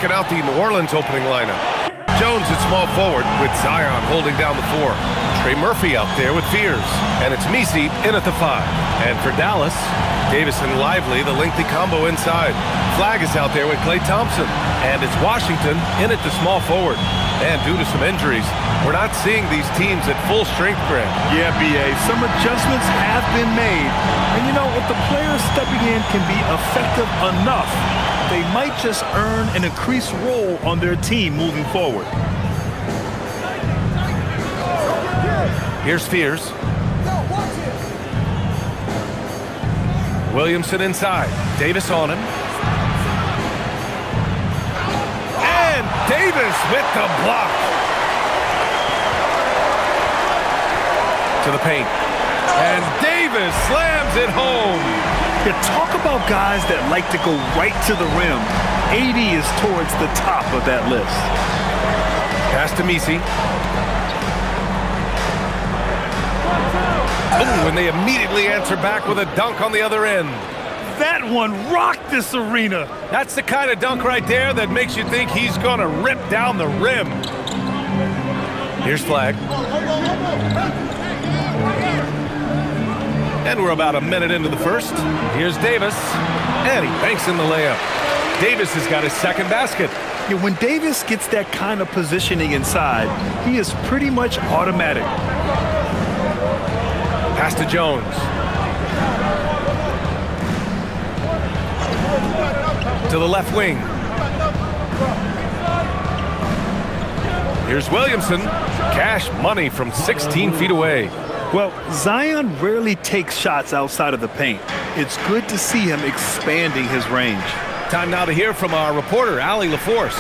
checking out the New Orleans opening lineup. Jones at small forward with Zion holding down the 4. Trey Murphy out there with Fears. And it's Messi in at the 5. And for Dallas, Davis and Lively, the lengthy combo inside. Flag is out there with Klay Thompson. And it's Washington in at the small forward. And due to some injuries, we're not seeing these teams at full strength, Grant. Yeah, B.A., some adjustments have been made. And you know, if the players stepping in can be effective enough, they might just earn an increased role on their team moving forward. Here's Fears. Williamson inside. Davis on him. And Davis with the block. To the paint. And Davis slams it home. Yeah, talk about guys that like to go right to the rim. AD is towards the top of that list. Pass to Messi. Oh, and they immediately answer back with a dunk on the other end. That one rocked this arena. That's the kind of dunk right there that makes you think he's going to rip down the rim. Here's Flag. And we're about a minute into the first. Here's Davis. And he banks in the layup. Davis has got his second basket. Yeah, when Davis gets that kind of positioning inside, he is pretty much automatic. Pass to Jones. To the left wing. Here's Williamson. Cash money from 16 feet away. Well, Zion rarely takes shots outside of the paint. It's good to see him expanding his range. Time now to hear from our reporter, Allie LaForce.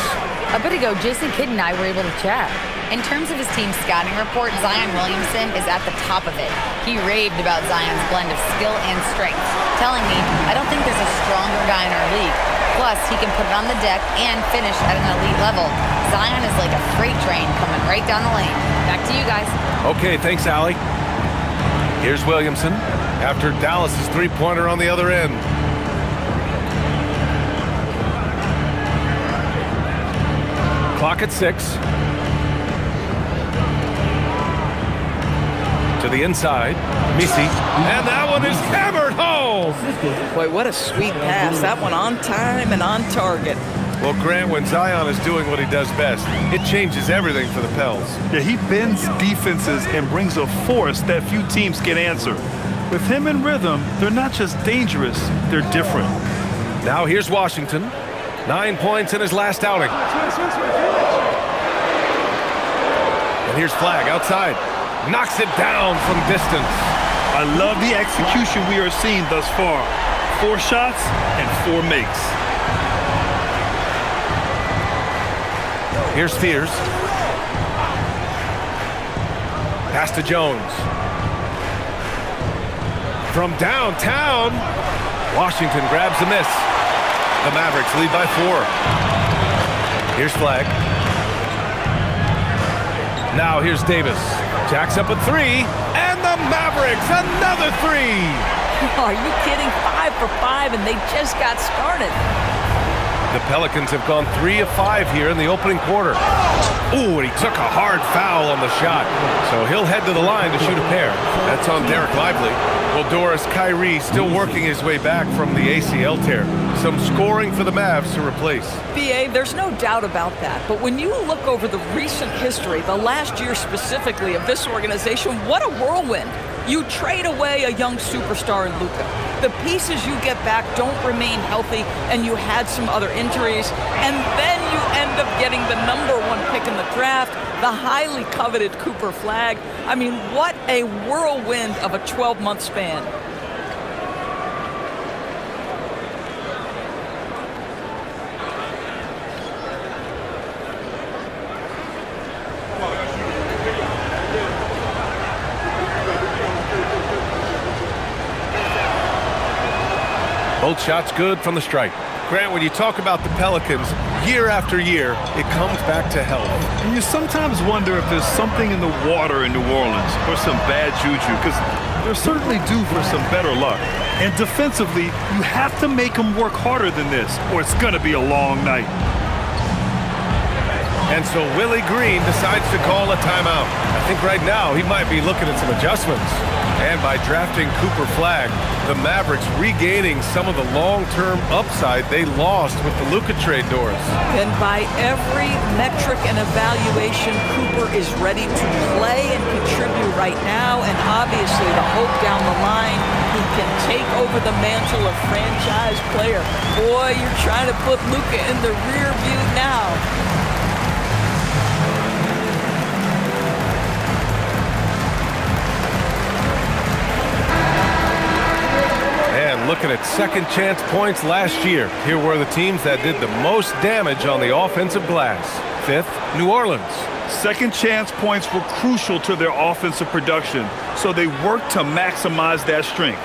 A bit ago, Jason Kidd and I were able to chat. In terms of his team's scouting report, Zion Williamson is at the top of it. He raved about Zion's blend of skill and strength, telling me, I don't think there's a stronger guy in our league. Plus, he can put it on the deck and finish at an elite level. Zion is like a freight train coming right down the lane. Back to you guys. Okay, thanks, Allie. Here's Williamson after Dallas's three-pointer on the other end. Clock at 6. To the inside, Messi, and that one is hammered home. Boy, what a sweet pass. That one on time and on target. Well, Grant, when Zion is doing what he does best, it changes everything for the Pels. Yeah, he bends defenses and brings a force that few teams can answer. With him in rhythm, they're not just dangerous, they're different. Now here's Washington. 9 points in his last outing. And here's Flag outside. Knocks it down from distance. I love the execution we are seeing thus far. 4 shots and 4 makes. Here's Fears. Pass to Jones. From downtown, Washington grabs the miss. The Mavericks lead by 4. Here's Flag. Now here's Davis. Jacks up a 3, and the Mavericks, another 3. Are you kidding? 5 for 5, and they just got started. The Pelicans have gone 3 of 5 here in the opening quarter. Ooh, and he took a hard foul on the shot. So he'll head to the line to shoot a pair. That's on Derek Lively. Well, Doris, Kyrie still working his way back from the ACL tear. Some scoring for the Mavs to replace. BA, there's no doubt about that. But when you look over the recent history, the last year specifically of this organization, what a whirlwind. You trade away a young superstar in Luka. The pieces you get back don't remain healthy, and you had some other injuries, and then you end up getting the #1 pick in the draft, the highly coveted Cooper Flag. I mean, what a whirlwind of a 12-month span. Both shots good from the stripe. Grant, when you talk about the Pelicans, year after year, it comes back to health. And you sometimes wonder if there's something in the water in New Orleans or some bad juju, because they're certainly due for some better luck. And defensively, you have to make them work harder than this, or it's going to be a long night. And so Willie Green decides to call a timeout. I think right now he might be looking at some adjustments. And by drafting Cooper Flagg, the Mavericks regaining some of the long-term upside they lost with the Luka trade, Doris. And by every metric and evaluation, Cooper is ready to play and contribute right now. And obviously the hope down the line, he can take over the mantle of franchise player. Boy, you're trying to put Luka in the rear view now. Looking at second chance points last year. Here were the teams that did the most damage on the offensive glass. Fifth, New Orleans. Second chance points were crucial to their offensive production, so they worked to maximize that strength.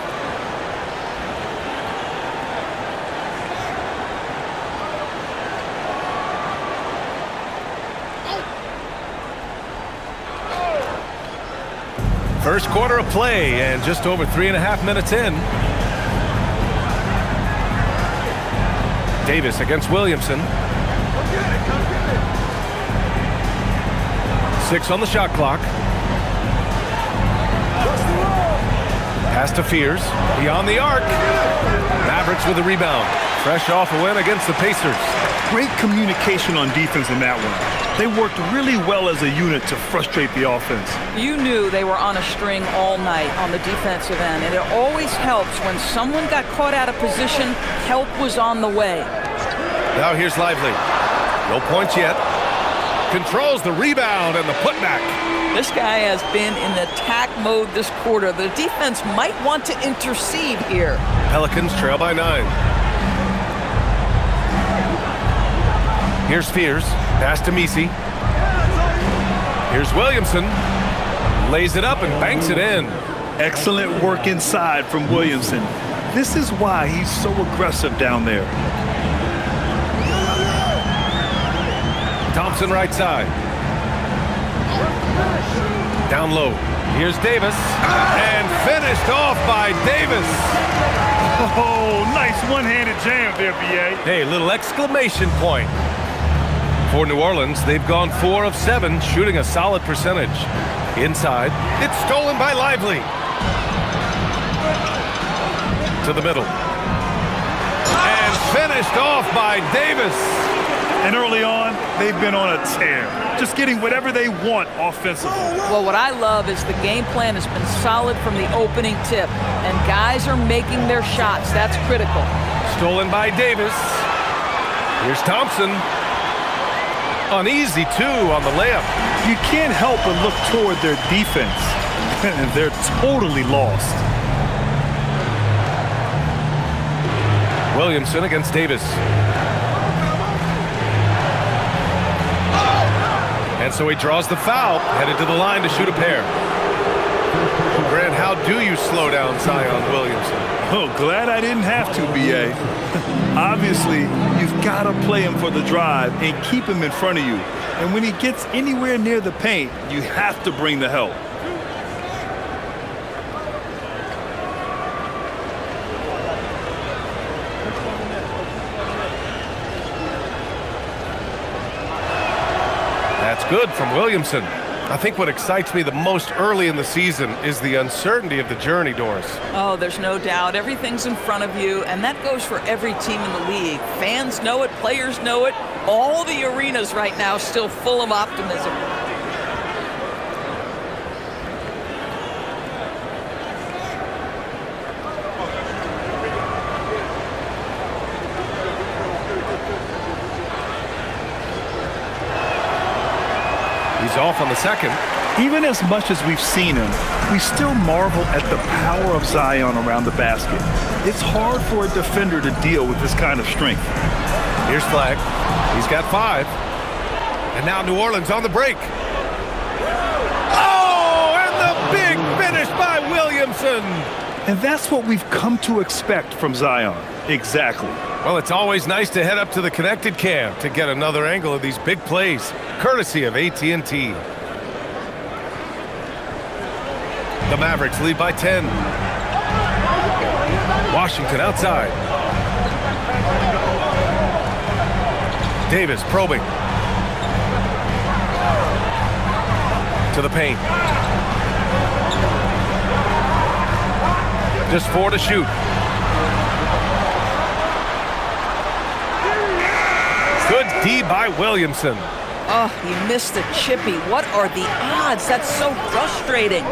First quarter of play and just over 3.5 minutes in. Davis against Williamson. 6 on the shot clock. Pass to Fears. Beyond the arc. Mavericks with a rebound. Fresh off a win against the Pacers. Great communication on defense in that one. They worked really well as a unit to frustrate the offense. You knew they were on a string all night on the defensive end, and it always helps when someone got caught out of position, help was on the way. Now here's Lively. No points yet. Controls the rebound and the putback. This guy has been in attack mode this quarter. The defense might want to intercede here. Pelicans trail by 9. Here's Fears. Pass to Misi. Here's Williamson. Lays it up and banks it in. Excellent work inside from Williamson. This is why he's so aggressive down there. Thompson right side. Down low. Here's Davis. And finished off by Davis. Oh, nice one-handed jam there, B.A. Hey, little exclamation point. For New Orleans, they've gone 4 of 7, shooting a solid percentage. Inside, it's stolen by Lively. To the middle. And finished off by Davis. And early on, they've been on a tear, just getting whatever they want offensively. Well, what I love is the game plan has been solid from the opening tip, and guys are making their shots. That's critical. Stolen by Davis. Here's Thompson. Uneasy, too, on the layup. You can't help but look toward their defense, and they're totally lost. Williamson against Davis. And so he draws the foul, headed to the line to shoot a pair. Grant, how do you slow down Zion Williamson? Oh, glad I didn't have to, B.A. Obviously, you've got to play him for the drive and keep him in front of you. And when he gets anywhere near the paint, you have to bring the help. That's good from Williamson. I think what excites me the most early in the season is the uncertainty of the journey, Doris. Oh, there's no doubt. Everything's in front of you, and that goes for every team in the league. Fans know it, players know it. All the arenas right now still full of optimism. He's off on the second. Even as much as we've seen him, we still marvel at the power of Zion around the basket. It's hard for a defender to deal with this kind of strength. Here's Flagg. He's got 5. And now New Orleans on the break. Oh, and the big finish by Williamson. And that's what we've come to expect from Zion. Exactly. Well, it's always nice to head up to the connected cam to get another angle of these big plays, courtesy of AT&T. The Mavericks lead by 10. Washington outside. Davis probing. To the paint. Just 4 to shoot. Good D by Williamson. Oh, he missed the chippy. What are the odds? That's so frustrating.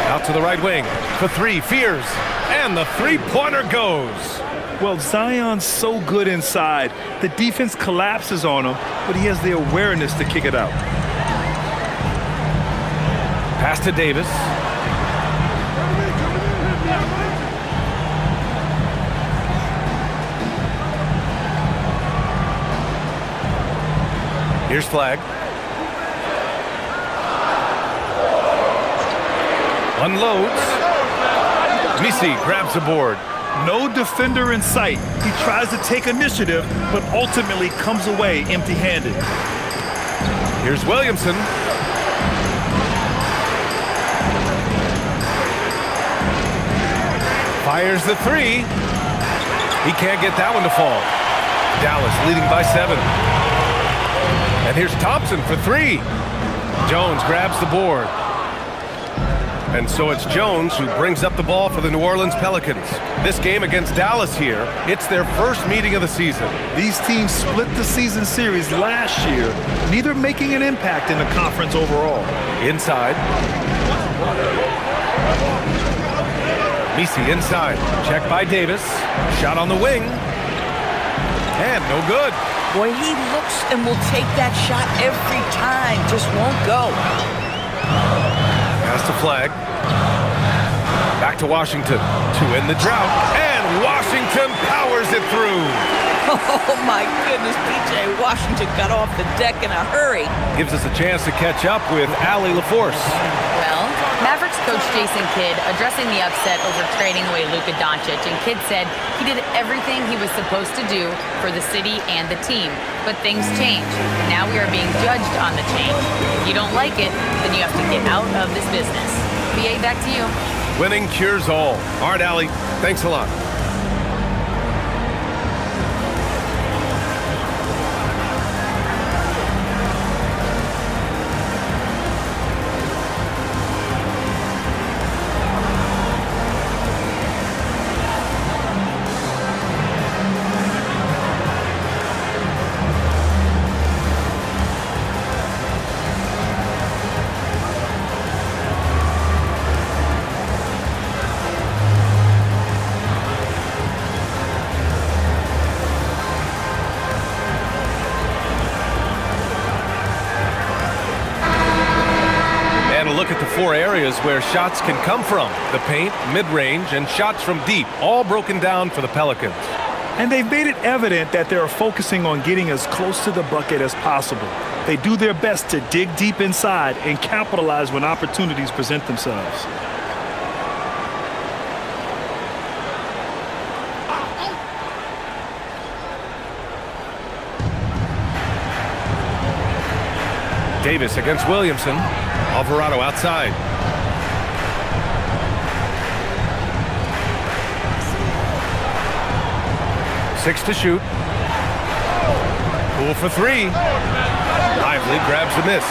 Out to the right wing. For 3, Fears. And the three-pointer goes. Well, Zion's so good inside. The defense collapses on him, but he has the awareness to kick it out. Pass to Davis. Here's Flag. Unloads. Misi grabs the board. No defender in sight. He tries to take initiative, but ultimately comes away empty-handed. Here's Williamson. Fires the 3. He can't get that one to fall. Dallas leading by 7. And here's Thompson for 3. Jones grabs the board. And so it's Jones who brings up the ball for the New Orleans Pelicans. This game against Dallas here, it's their first meeting of the season. These teams split the season series last year, neither making an impact in the conference overall. Inside. Misi inside. Check by Davis. Shot on the wing. And no good. Boy, he looks and will take that shot every time. Just won't go. Pass to Flag. Back to Washington to end the drought. And Washington powers it through. Oh, my goodness. P.J. Washington got off the deck in a hurry. Gives us a chance to catch up with Allie LaForce. Well, Mavericks coach Jason Kidd addressing the upset over trading away Luka Doncic, and Kidd said he did everything he was supposed to do for the city and the team. But things change. Now we are being judged on the change. If you don't like it, then you have to get out of this business. BA, back to you. Winning cures all. All right, Allie. Thanks a lot. Look at the 4 areas where shots can come from. The paint, mid-range, and shots from deep, all broken down for the Pelicans. And they've made it evident that they're focusing on getting as close to the bucket as possible. They do their best to dig deep inside and capitalize when opportunities present themselves. Davis against Williamson. Alvarado outside. Six to shoot. Poole for 3. Lively grabs the miss.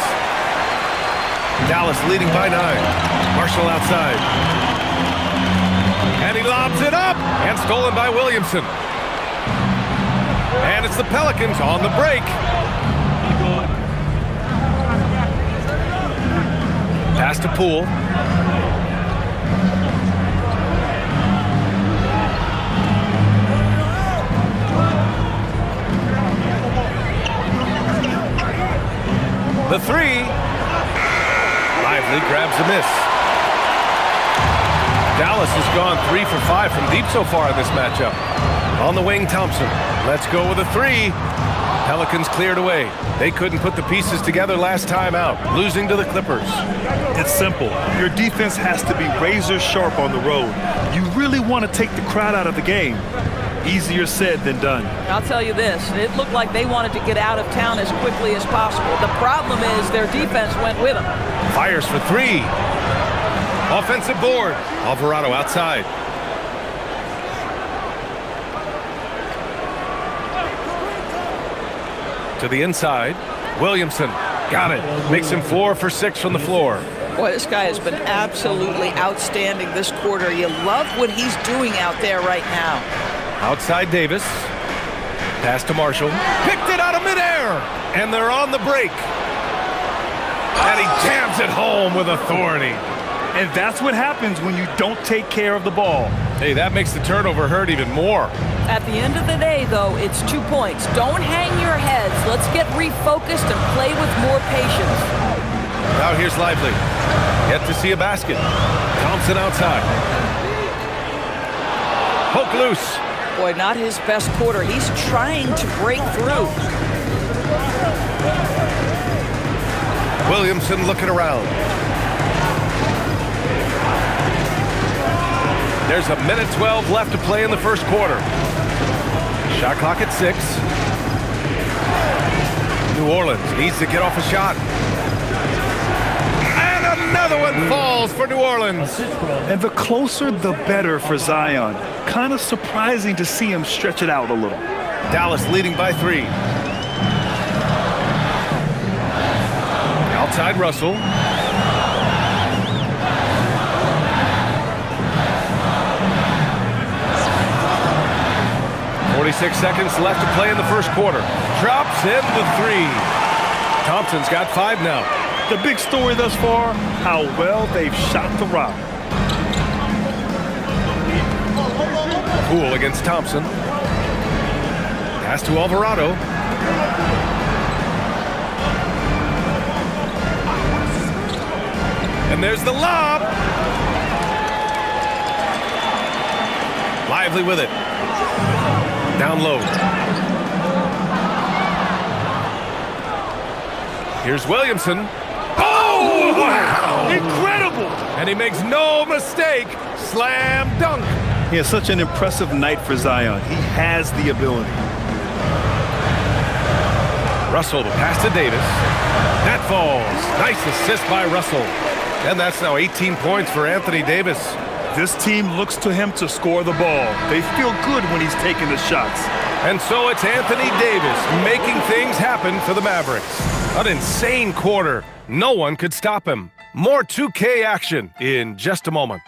Dallas leading by 9. Marshall outside. And he lobs it up. And stolen by Williamson. And it's the Pelicans on the break. Pass to Poole. The 3. Lively grabs the miss. Dallas has gone 3 for 5 from deep so far in this matchup. On the wing, Thompson. Let's go with a 3. Pelicans cleared away. They couldn't put the pieces together last time out, losing to the Clippers. It's simple. Your defense has to be razor sharp on the road. You really want to take the crowd out of the game. Easier said than done. I'll tell you this, it looked like they wanted to get out of town as quickly as possible. The problem is their defense went with them. Fires for 3. Offensive board. Alvarado outside. To the inside. Williamson. Got it. Makes him 4 for 6 from the floor. Boy, this guy has been absolutely outstanding this quarter. You love what he's doing out there right now. Outside Davis. Pass to Marshall. Picked it out of midair. And they're on the break. And he jams it home with authority. And that's what happens when you don't take care of the ball. Hey, that makes the turnover hurt even more. At the end of the day, though, it's 2 points. Don't hang your heads. Let's get refocused and play with more patience. Now here's Lively. Yet to see a basket. Thompson outside. Poke loose. Boy, not his best quarter. He's trying to break through. Williamson looking around. There's a minute 12 left to play in the first quarter. Shot clock at 6. New Orleans needs to get off a shot. And another one falls for New Orleans. And the closer, the better for Zion. Kind of surprising to see him stretch it out a little. Dallas leading by 3. Outside Russell. 46 seconds left to play in the first quarter. Drops in the 3. Thompson's got 5 now. The big story thus far, how well they've shot the rock. Poole against Thompson. Pass to Alvarado. And there's the lob. Lively with it. Down low. Here's Williamson. Oh, wow! Incredible! And he makes no mistake. Slam dunk. He has such an impressive night for Zion. He has the ability. Russell, the pass to Davis. That falls. Nice assist by Russell. And that's now 18 points for Anthony Davis. This team looks to him to score the ball. They feel good when he's taking the shots. And so it's Anthony Davis making things happen for the Mavericks. An insane quarter. No one could stop him. More 2K action in just a moment.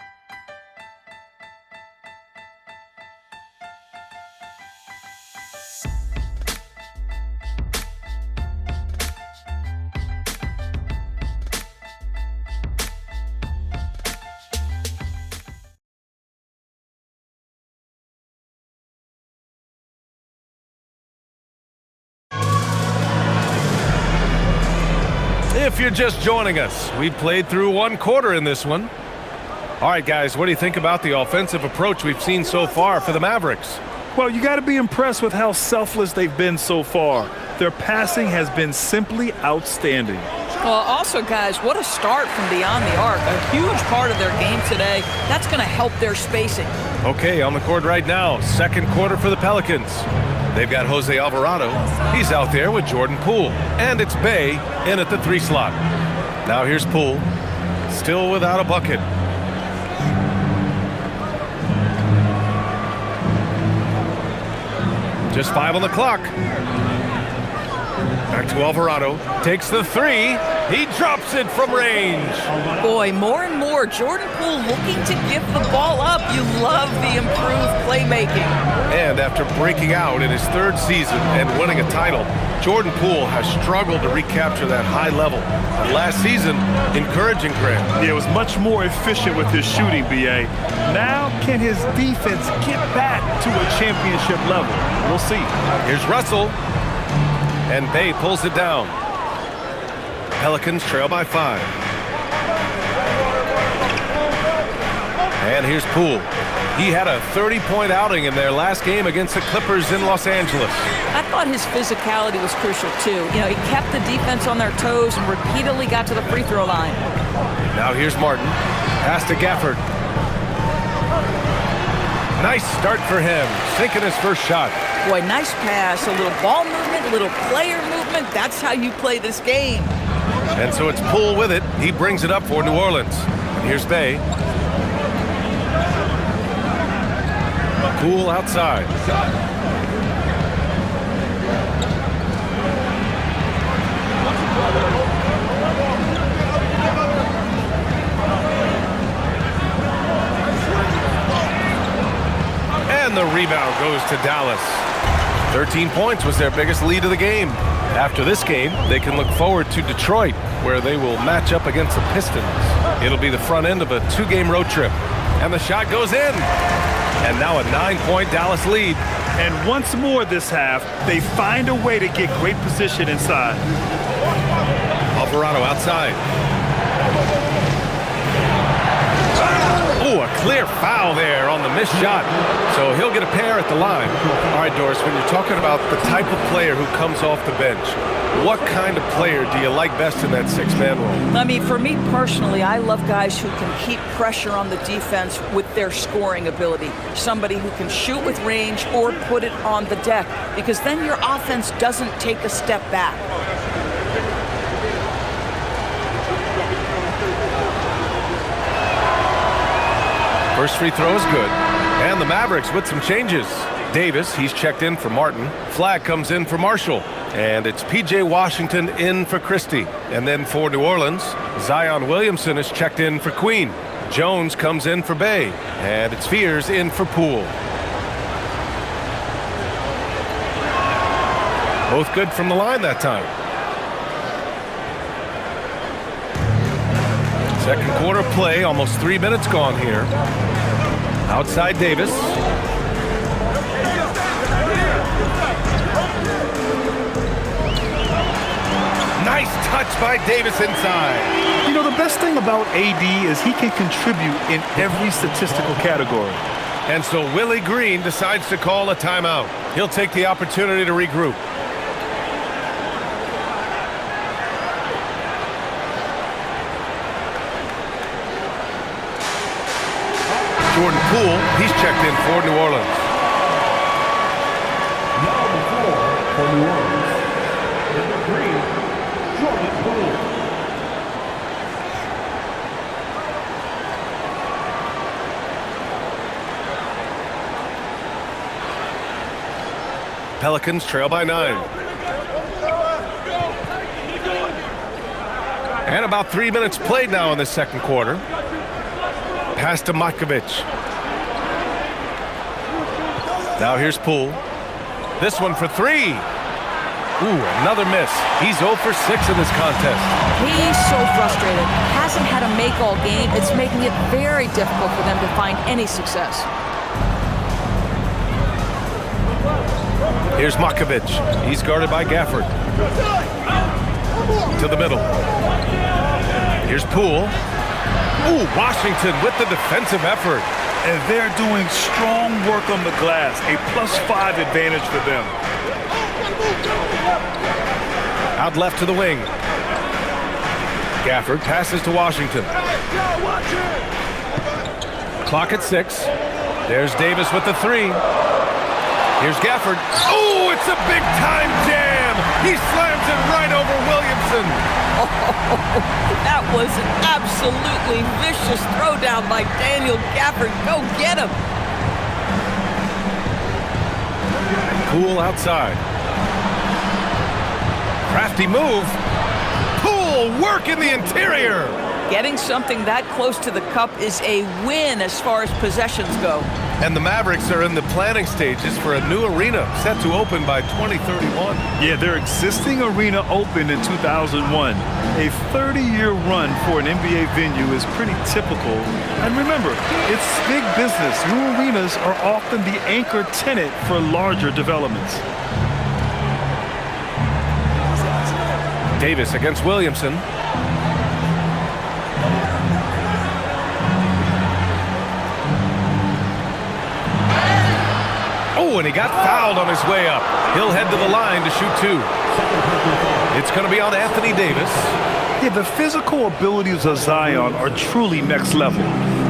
If you're just joining us, we played through 1 quarter in this one. All right, guys, what do you think about the offensive approach we've seen so far for the Mavericks? Well, you got to be impressed with how selfless they've been so far. Their passing has been simply outstanding. Well, also, guys, what a start from beyond the arc. A huge part of their game today. That's going to help their spacing. Okay, on the court right now, second quarter for the Pelicans. They've got Jose Alvarado. He's out there with Jordan Poole. And it's Bay in at the 3 slot. Now here's Poole. Still without a bucket. Just 5 on the clock. Back to Alvarado. Takes the 3. He drops it from range. Boy, more and more, Jordan Poole looking to give the ball up. You love the improved playmaking. And after breaking out in his 3rd season and winning a title, Jordan Poole has struggled to recapture that high level. And last season, encouraging Graham. Yeah, it was much more efficient with his shooting, B.A. Now, can his defense get back to a championship level? We'll see. Here's Russell. And Bay pulls it down. Pelicans trail by 5. And here's Poole. He had a 30-point outing in their last game against the Clippers in Los Angeles. I thought his physicality was crucial, too. You know, he kept the defense on their toes and repeatedly got to the free throw line. Now here's Martin. Pass to Gafford. Nice start for him, sinking his first shot. Boy, nice pass, a little ball movement, a little player movement. That's how you play this game. And so it's Poole with it. He brings it up for New Orleans. And here's Bay. Poole outside. rebound goes to Dallas. 13 points was their biggest lead of the game. After this game, they can look forward to Detroit, where they will match up against the Pistons. It'll be the front end of a 2-game road trip. And the shot goes in. And now a 9-point Dallas lead. And once more this half, they find a way to get great position inside. Alvarado outside. Ooh, a clear foul there on the missed shot. So he'll get a pair at the line. All right, Doris, when you're talking about the type of player who comes off the bench, what kind of player do you like best in that 6-man role? I mean, for me personally, I love guys who can keep pressure on the defense with their scoring ability. Somebody who can shoot with range or put it on the deck, because then your offense doesn't take a step back. First free throw is good. And the Mavericks with some changes. Davis, he's checked in for Martin. Flag comes in for Marshall. And it's P.J. Washington in for Christie. And then for New Orleans, Zion Williamson is checked in for Queen. Jones comes in for Bay. And it's Fears in for Poole. Both good from the line that time. Second quarter play, almost 3 minutes gone here. Outside Davis. Nice touch by Davis inside. You know, the best thing about AD is he can contribute in every statistical category. And so Willie Green decides to call a timeout. He'll take the opportunity to regroup. Jordan Poole, he's checked in for New Orleans. Number 4 for New Orleans. Number 3, Jordan Poole. Pelicans trail by 9. And about 3 minutes played now in the second quarter. Pass to Makovic. Now here's Poole. This one for 3. Ooh, another miss. He's 0 for 6 in this contest. He's so frustrated. Hasn't had a make all game. It's making it very difficult for them to find any success. Here's Makovic. He's guarded by Gafford. To the middle. Here's Poole. Ooh, Washington with the defensive effort. And they're doing strong work on the glass. A +5 advantage for them. Out left to the wing. Gafford passes to Washington. Clock at 6. There's Davis with the 3. Here's Gafford. Oh, it's a big-time jam. He slams it right over Williamson. Oh, that was an absolutely vicious throwdown by Daniel Gafford. Go get him. Poole outside. Crafty move. Poole work in the interior. Getting something that close to the cup is a win as far as possessions go. And the Mavericks are in the planning stages for a new arena set to open by 2031. Yeah, their existing arena opened in 2001. A 30-year run for an NBA venue is pretty typical. And remember, it's big business. New arenas are often the anchor tenant for larger developments. Davis against Williamson. Oh, and he got fouled on his way up. He'll head to the line to shoot 2. It's going to be on Anthony Davis. Yeah, the physical abilities of Zion are truly next level.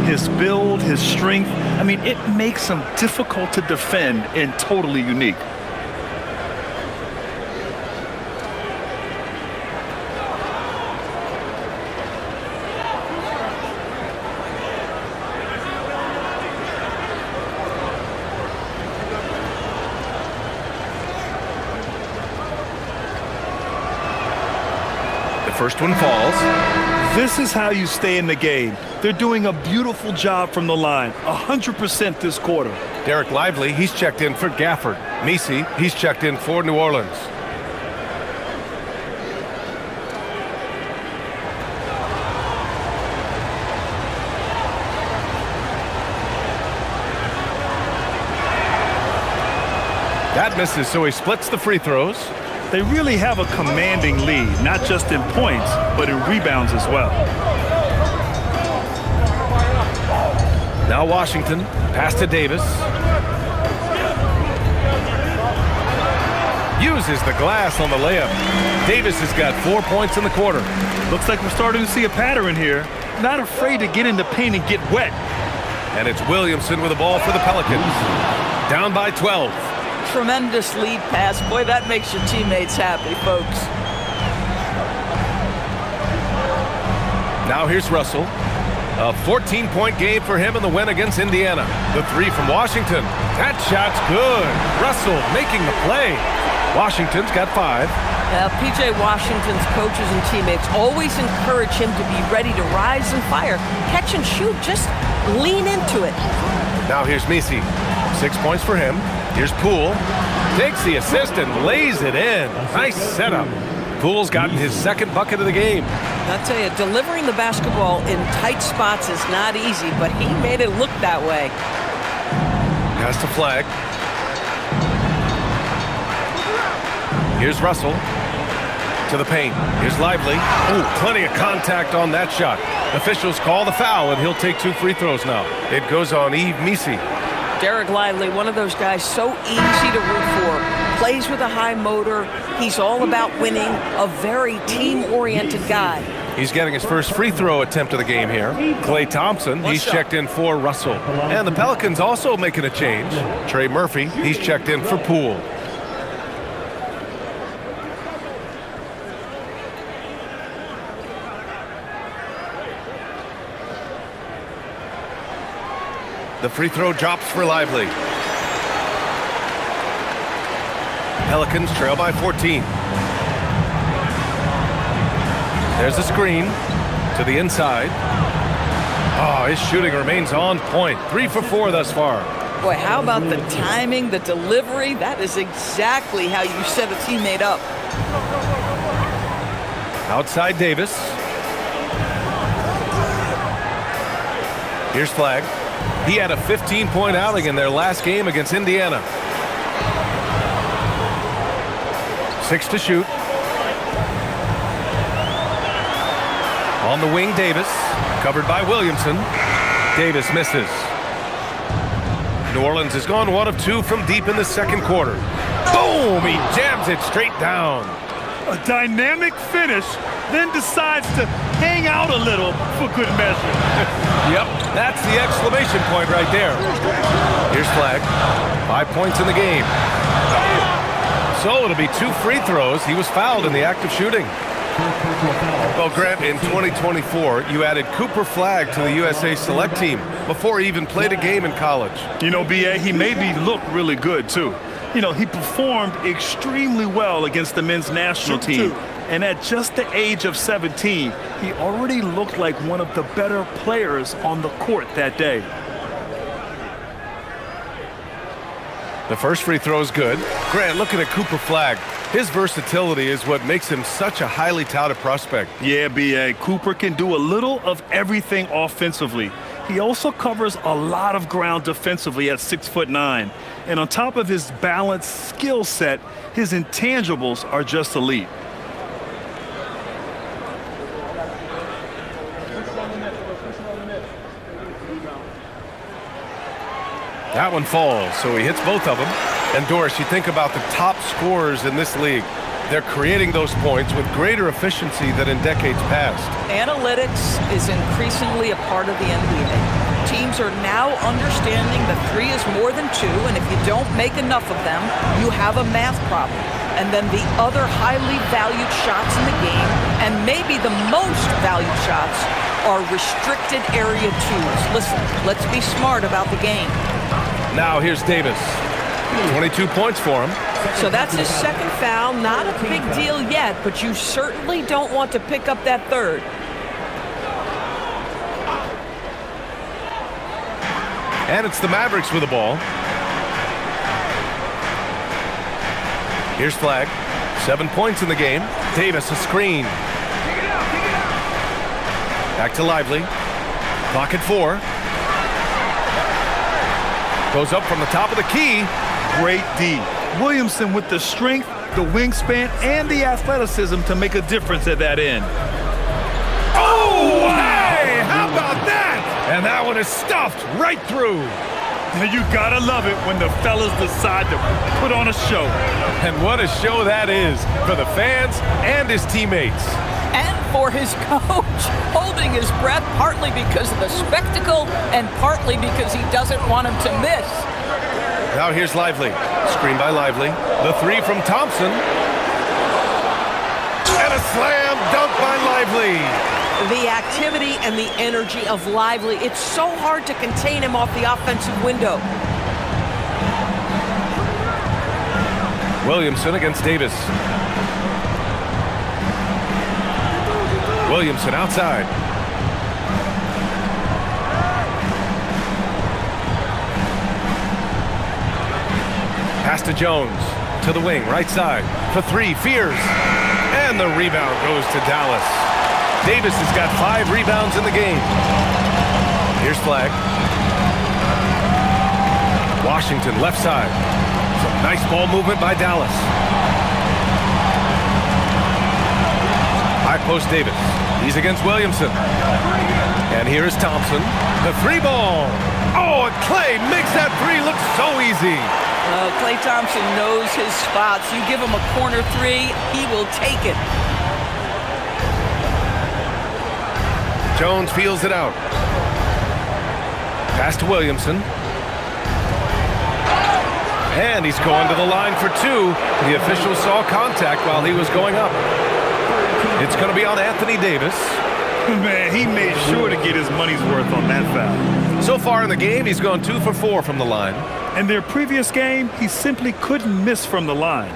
His build, his strength, I mean, it makes him difficult to defend and totally unique. First one falls. This is how you stay in the game. They're doing a beautiful job from the line. 100% this quarter. Derek Lively, he's checked in for Gafford. Messi, he's checked in for New Orleans. That misses, so he splits the free throws. They really have a commanding lead, not just in points, but in rebounds as well. Now Washington, pass to Davis. Uses the glass on the layup. Davis has got 4 points in the quarter. Looks like we're starting to see a pattern here. Not afraid to get in the paint and get wet. And it's Williamson with the ball for the Pelicans. Down by 12. Tremendous lead pass. Boy, that makes your teammates happy, folks. Now here's Russell. A 14-point game for him in the win against Indiana. The three from Washington. That shot's good. Russell making the play. Washington's got 5. P.J. Washington's coaches and teammates always encourage him to be ready to rise and fire. Catch and shoot. Just lean into it. Now here's Messi. 6 points for him. Here's Poole. Takes the assist and lays it in. Nice setup. Poole's gotten his second bucket of the game. I'll tell you, delivering the basketball in tight spots is not easy, but he made it look that way. Pass to Flag. Here's Russell. To the paint. Here's Lively. Ooh, plenty of contact on that shot. Officials call the foul, and he'll take 2 free throws now. It goes on Yves Messi. Derek Lively, one of those guys so easy to root for. Plays with a high motor. He's all about winning. A very team-oriented guy. He's getting his first free throw attempt of the game here. Klay Thompson, he's checked in for Russell. And the Pelicans also making a change. Trey Murphy, he's checked in for Poole. The free throw drops for Lively. Pelicans trail by 14. There's a screen to the inside. Oh, his shooting remains on point. 3 for 4 thus far. Boy, how about the timing, the delivery? That is exactly how you set a teammate up. Outside Davis. Here's Flag. He had a 15-point outing in their last game against Indiana. 6 to shoot. On the wing, Davis. Covered by Williamson. Davis misses. New Orleans has gone 1 of 2 from deep in the second quarter. Boom! He jams it straight down. A dynamic finish, then decides to hang out a little for good measure. Yep, that's the exclamation point right there. Here's Flag. 5 points in the game. So it'll be 2 free throws. He was fouled in the act of shooting. Well, Grant, in 2024, you added Cooper Flag to the USA Select team before he even played a game in college. You know, B.A., he made me look really good, too. You know, he performed extremely well against the men's national team. And at just the age of 17, he already looked like one of the better players on the court that day. The first free throw is good. Grant, looking at Cooper Flag, his versatility is what makes him such a highly touted prospect. Yeah, B.A., Cooper can do a little of everything offensively. He also covers a lot of ground defensively at 6'9". And on top of his balanced skill set, his intangibles are just elite. That one falls, so he hits both of them. And Doris, you think about the top scorers in this league. They're creating those points with greater efficiency than in decades past. Analytics is increasingly a part of the NBA. Teams are now understanding that 3 is more than 2, and if you don't make enough of them, you have a math problem. And then the other highly valued shots in the game, and maybe the most valued shots, are restricted area 2s. Listen, let's be smart about the game. Now here's Davis. 22 points for him. So that's his second foul. Not a big deal yet, but you certainly don't want to pick up that third. And it's the Mavericks with the ball. Here's Flag. 7 points in the game. Davis a screen. Back to Lively. Clock at 4. Goes up from the top of the key. Great D. Williamson with the strength, the wingspan, and the athleticism to make a difference at that end. Oh, hey! How about that? And that one is stuffed right through. You gotta love it when the fellas decide to put on a show. And what a show that is for the fans and his teammates. And for his coach, holding his breath partly because of the spectacle and partly because he doesn't want him to miss. Now here's Lively. Screen by Lively. The 3 from Thompson. And a slam dunk by Lively. The activity and the energy of Lively, it's so hard to contain him off the offensive window. Williamson against Davis. Williamson outside. Pass to Jones. To the wing, right side. For 3, Fears. And the rebound goes to Dallas. Davis has got 5 rebounds in the game. Here's Flag. Washington left side. Some nice ball movement by Dallas. High post Davis. He's against Williamson. And here is Thompson. The 3 ball. Oh, and Clay makes that 3 look so easy. Klay Thompson knows his spots. You give him a corner 3, he will take it. Jones feels it out. Pass to Williamson. And he's going to the line for 2. The official saw contact while he was going up. It's going to be on Anthony Davis. Man, he made sure to get his money's worth on that foul. So far in the game, he's gone 2 for 4 from the line. In their previous game, he simply couldn't miss from the line.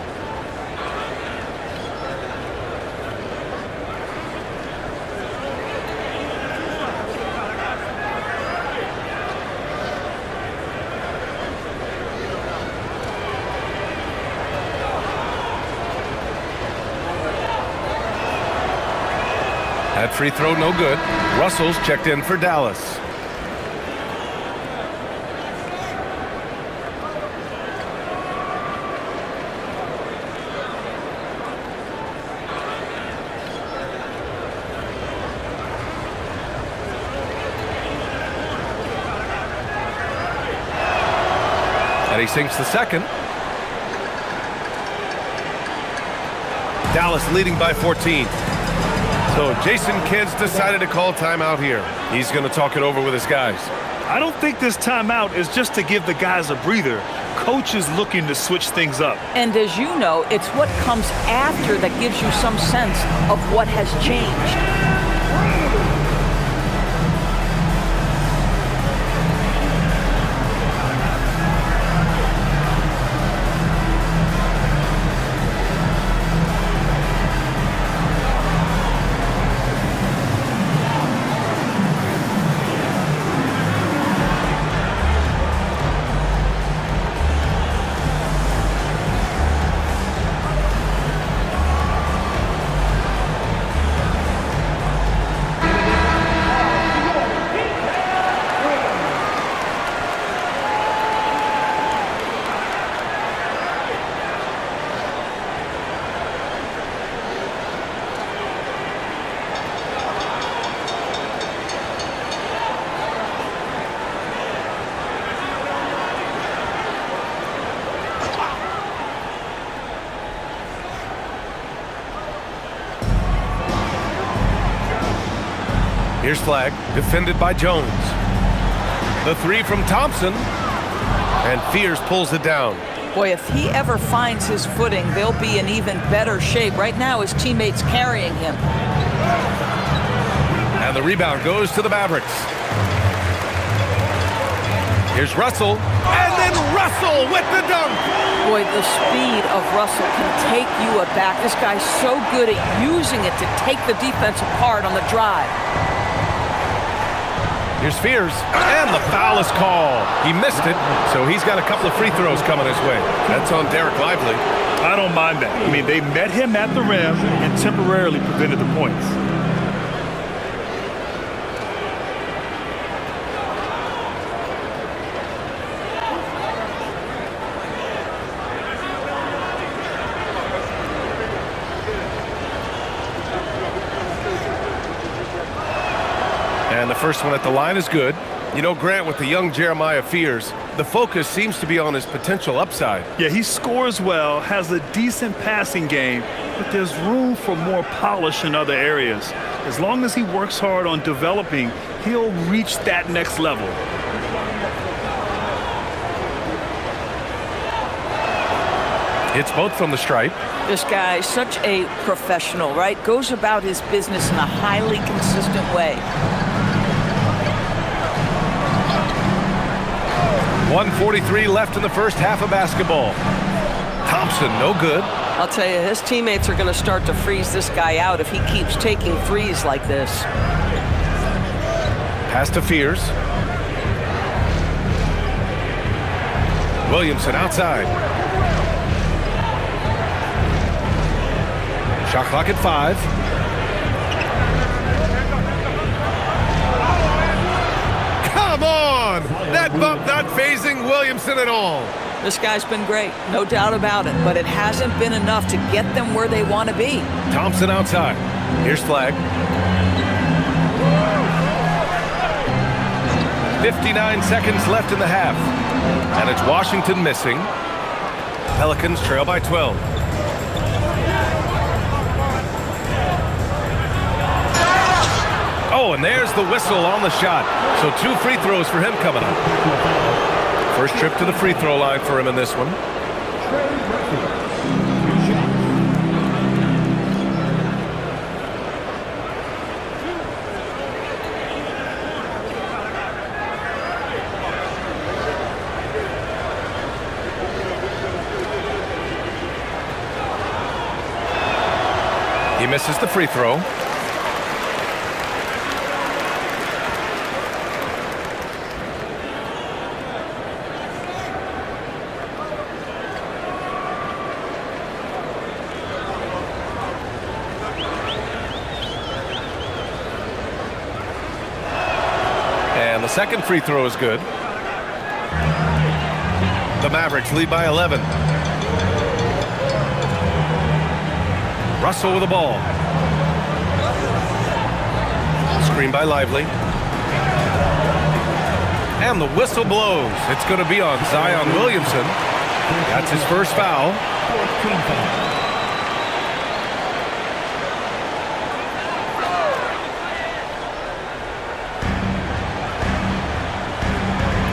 That free throw no good. Russell's checked in for Dallas. And he sinks the second. Dallas leading by 14. So Jason Kidd's decided to call timeout here. He's going to talk it over with his guys. I don't think this timeout is just to give the guys a breather. Coach is looking to switch things up. And as you know, it's what comes after that gives you some sense of what has changed. Here's Flag, defended by Jones. The 3 from Thompson, and Fears pulls it down. Boy, if he ever finds his footing, they'll be in even better shape. Right now, his teammates carrying him. And the rebound goes to the Mavericks. Here's Russell. And then Russell with the dunk. Boy, the speed of Russell can take you aback. This guy's so good at using it to take the defense apart on the drive. Here's Fears, and the foul is called. He missed it, so he's got a couple of free throws coming his way. That's on Derek Lively. I don't mind that. I mean, they met him at the rim and temporarily prevented the points. And the first one at the line is good. You know, Grant, with the young Jeremiah Fears, the focus seems to be on his potential upside. Yeah, he scores well, has a decent passing game, but there's room for more polish in other areas. As long as he works hard on developing, he'll reach that next level. It's both from the stripe. This guy is such a professional, right? Goes about his business in a highly consistent way. 1:43 left in the first half of basketball. Thompson, no good. I'll tell you, his teammates are going to start to freeze this guy out if he keeps taking threes like this. Pass to Fears. Williamson outside. Shot clock at 5. Come on! That bump not phasing Williamson at all. This guy's been great, no doubt about it, but it hasn't been enough to get them where they want to be. Thompson outside. Here's Flag. 59 seconds left in the half. And it's Washington missing. Pelicans trail by 12. Oh, and there's the whistle on the shot. So 2 free throws for him coming up. First trip to the free throw line for him in this one. He misses the free throw. The second free throw is good. The Mavericks lead by 11. Russell with the ball. Screen by Lively. And the whistle blows. It's going to be on Zion Williamson. That's his first foul.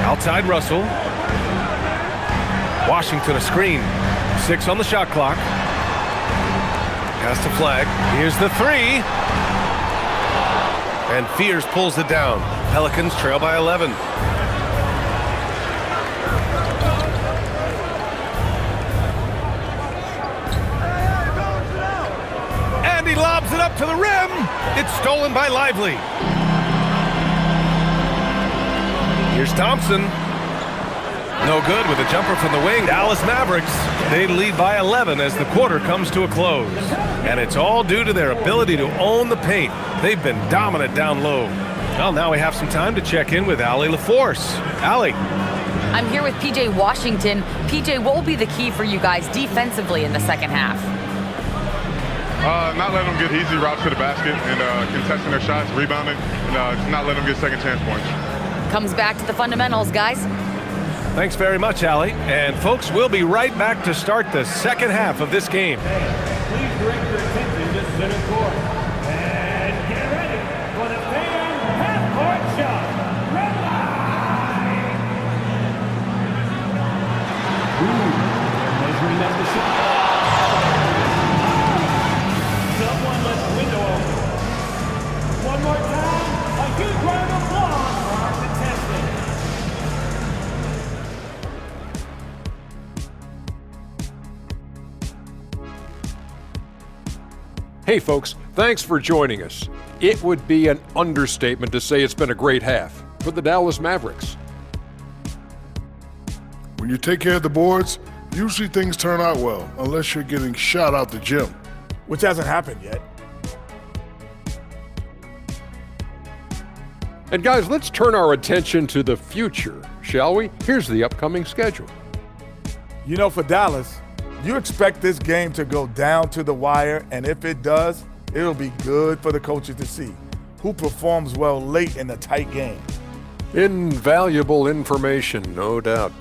Outside Russell. Washington a screen. 6 on the shot clock. Pass to Flag. Here's the 3. And Fears pulls it down. Pelicans trail by 11. And he lobs it up to the rim. It's stolen by Lively. Here's Thompson. No good with a jumper from the wing. Dallas Mavericks, they lead by 11 as the quarter comes to a close. And it's all due to their ability to own the paint. They've been dominant down low. Well, now we have some time to check in with Allie LaForce. Allie. I'm here with PJ Washington. PJ, what will be the key for you guys defensively in the second half? Not letting them get easy routes to the basket and contesting their shots, rebounding, and not letting them get second chance points. Comes back to the fundamentals, guys. Thanks very much, Allie. And folks, we'll be right back to start the second half of this game. Please direct your attention to center court. And get ready for the fan half-court shot. Red line! Measuring up the shot. Someone left the window open. One more time. A huge round of applause for our contestants. Hey folks, thanks for joining us. It would be an understatement to say it's been a great half for the Dallas Mavericks. When you take care of the boards, usually things turn out well, unless you're getting shot out the gym. Which hasn't happened yet. And guys, let's turn our attention to the future, shall we? Here's the upcoming schedule. You know, for Dallas, you expect this game to go down to the wire, and if it does, it'll be good for the coaches to see who performs well late in a tight game. Invaluable information, no doubt.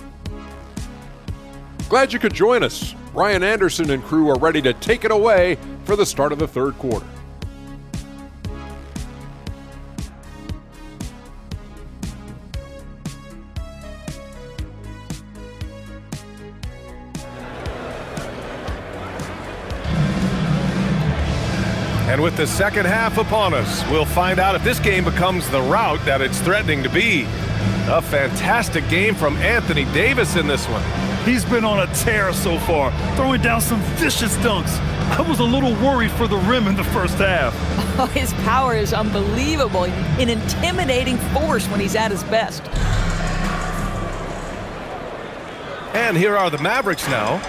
Glad you could join us. Ryan Anderson and crew are ready to take it away for the start of the third quarter. And with the second half upon us, we'll find out if this game becomes the rout that it's threatening to be. A fantastic game from Anthony Davis in this one. He's been on a tear so far, throwing down some vicious dunks. I was a little worried for the rim in the first half. Oh, his power is unbelievable, an intimidating force when he's at his best. And here are the Mavericks now.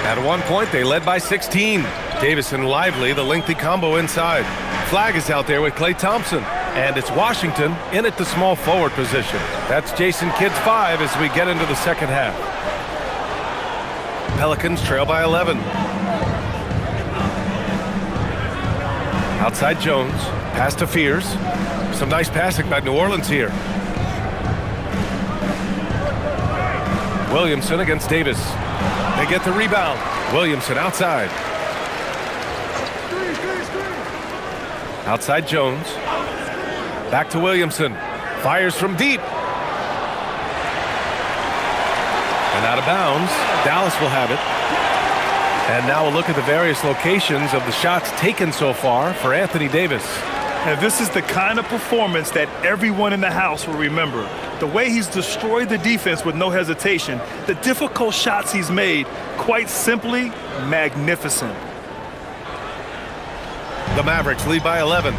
At one point, they led by 16. Davis and Lively, the lengthy combo inside. Flag is out there with Klay Thompson. And it's Washington in at the small forward position. That's Jason Kidd's 5 as we get into the second half. Pelicans trail by 11. Outside Jones, pass to Fears. Some nice passing by New Orleans here. Williamson against Davis. They get the rebound. Williamson outside. Outside Jones. Back to Williamson. Fires from deep. And out of bounds. Dallas will have it. And now we'll look at the various locations of the shots taken so far for Anthony Davis. And this is the kind of performance that everyone in the house will remember. The way he's destroyed the defense with no hesitation, the difficult shots he's made, quite simply magnificent. The Mavericks lead by 11.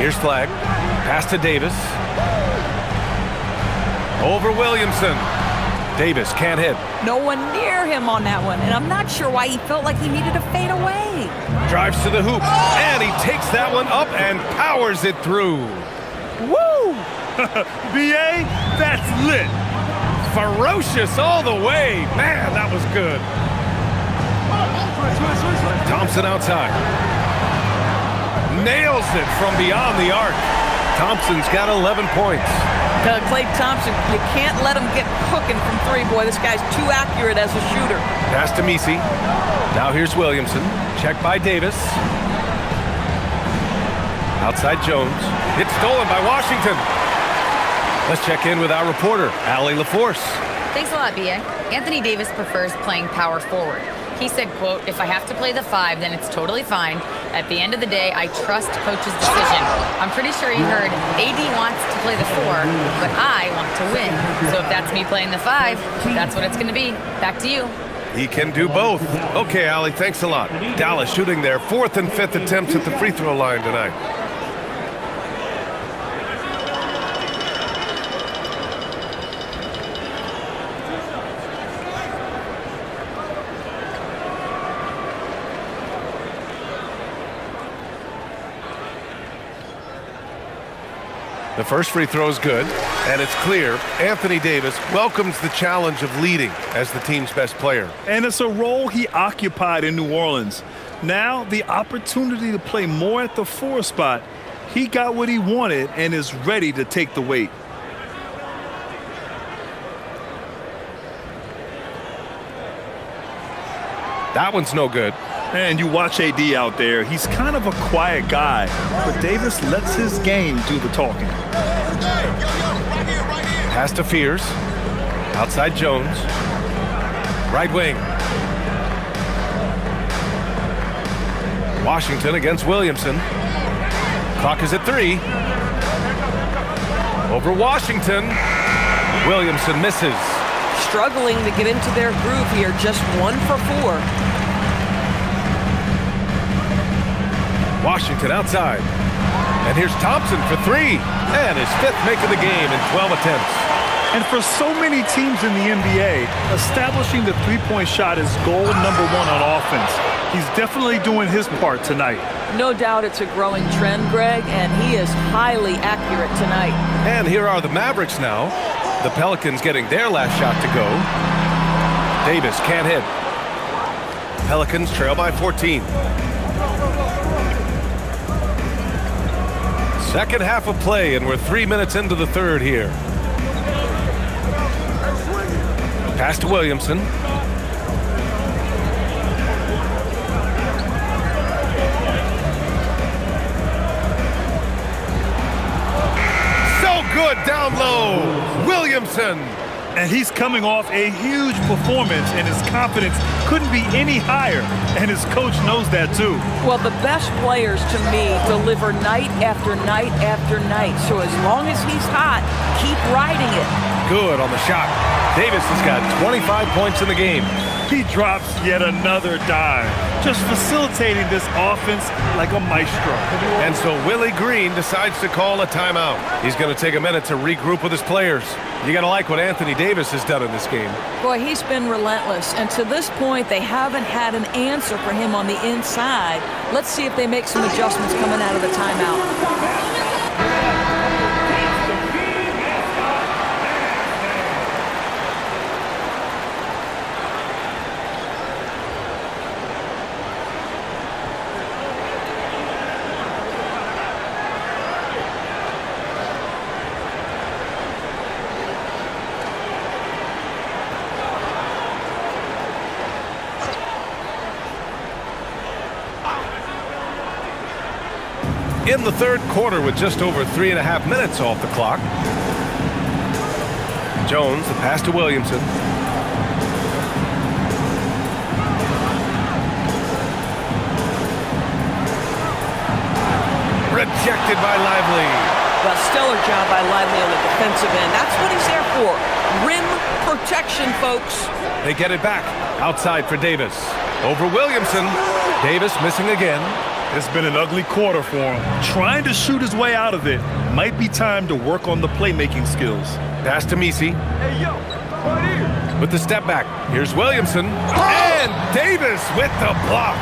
Here's Flag. Pass to Davis. Over Williamson. Davis can't hit. No one near him on that one, and I'm not sure why he felt like he needed to fade away. Drives to the hoop, and he takes that one up and powers it through. Woo! BA, that's lit. Ferocious all the way. Man, that was good. Thompson outside. Nails it from beyond the arc. Thompson's got 11 points. Klay Thompson, you can't let him get cooking from three, boy. This guy's too accurate as a shooter. Pass to Messi. Now here's Williamson. Checked by Davis. Outside Jones. It's stolen by Washington. Let's check in with our reporter, Allie LaForce. Thanks a lot, B.A. Anthony Davis prefers playing power forward. He said, quote, "If I have to play the 5, then it's totally fine. At the end of the day, I trust coach's decision." I'm pretty sure he heard AD wants to play the 4, but I want to win. So if that's me playing the 5, that's what it's going to be. Back to you. He can do both. Okay, Allie, thanks a lot. Dallas shooting their 4th and 5th attempts at the free throw line tonight. The first free throw is good, and it's clear Anthony Davis welcomes the challenge of leading as the team's best player. And it's a role he occupied in New Orleans. Now, the opportunity to play more at the 4 spot, he got what he wanted and is ready to take the weight. That one's no good. And you watch AD out there, he's kind of a quiet guy, but Davis lets his game do the talking. Pass to Fears. Outside Jones. Right wing. Washington against Williamson. Clock is at 3. Over Washington. Williamson misses. struggling to get into their groove here, just 1 for 4. Washington outside. And here's Thompson for 3. And his 5th make of the game in 12 attempts. And for so many teams in the NBA, establishing the three-point shot is goal number 1 on offense. He's definitely doing his part tonight. No doubt it's a growing trend, Greg, and he is highly accurate tonight. And here are the Mavericks now. The Pelicans getting their last shot to go. Davis can't hit. Pelicans trail by 14. Second half of play, and we're 3 minutes into the third here. Pass to Williamson. So good down low. Williamson. And he's coming off a huge performance, and his confidence couldn't be any higher. And his coach knows that too. Well, the best players to me deliver night after night after night. So as long as he's hot, keep riding it. Good on the shot. Davis has got 25 points in the game. He drops yet another dime, just facilitating this offense like a maestro. And so Willie Green decides to call a timeout. He's going to take a minute to regroup with his players. You got to like what Anthony Davis has done in this game. Boy, he's been relentless. And to this point, they haven't had an answer for him on the inside. Let's see if they make some adjustments coming out of the timeout. In the third quarter with just over 3.5 minutes off the clock. Jones, the pass to Williamson. Rejected by Lively. Well, stellar job by Lively on the defensive end. That's what he's there for. Rim protection, folks. They get it back. Outside for Davis. Over Williamson. Davis missing again. It's been an ugly quarter for him. Trying to shoot his way out of it. Might be time to work on the playmaking skills. Pass to Misi. Hey, yo, right here. With the step back. Here's Williamson. And Davis with the block.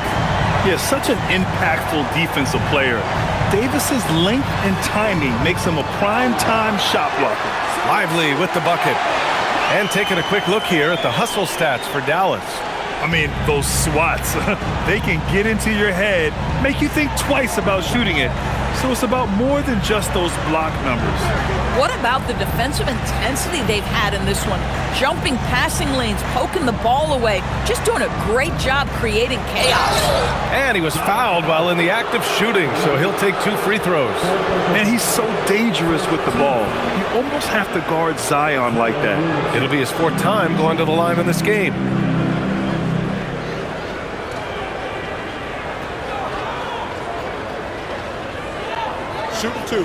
He is such an impactful defensive player. Davis's length and timing makes him a prime-time shot blocker. Lively with the bucket. And taking a quick look here at the hustle stats for Dallas. I mean, those swats, they can get into your head, make you think twice about shooting it. So it's about more than just those block numbers. What about the defensive intensity they've had in this one? Jumping passing lanes, poking the ball away, just doing a great job creating chaos. And he was fouled while in the act of shooting, so he'll take 2 free throws. And he's so dangerous with the ball. You almost have to guard Zion like that. It'll be his 4th time going to the line in this game. Shoot 2.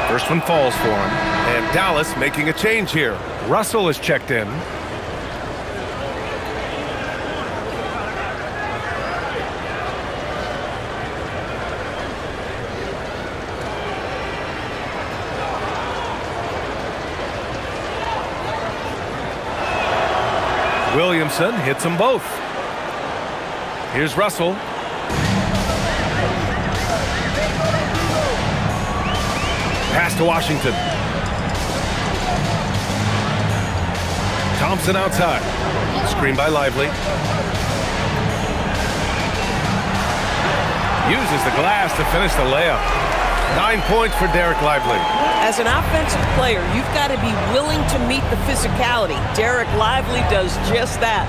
First one falls for him. And Dallas making a change here. Russell is checked in. Williamson hits them both. Here's Russell. Pass to Washington. Thompson outside. Screen by Lively. Uses the glass to finish the layup. 9 points for Derek Lively. As an offensive player, you've got to be willing to meet the physicality. Derek Lively does just that.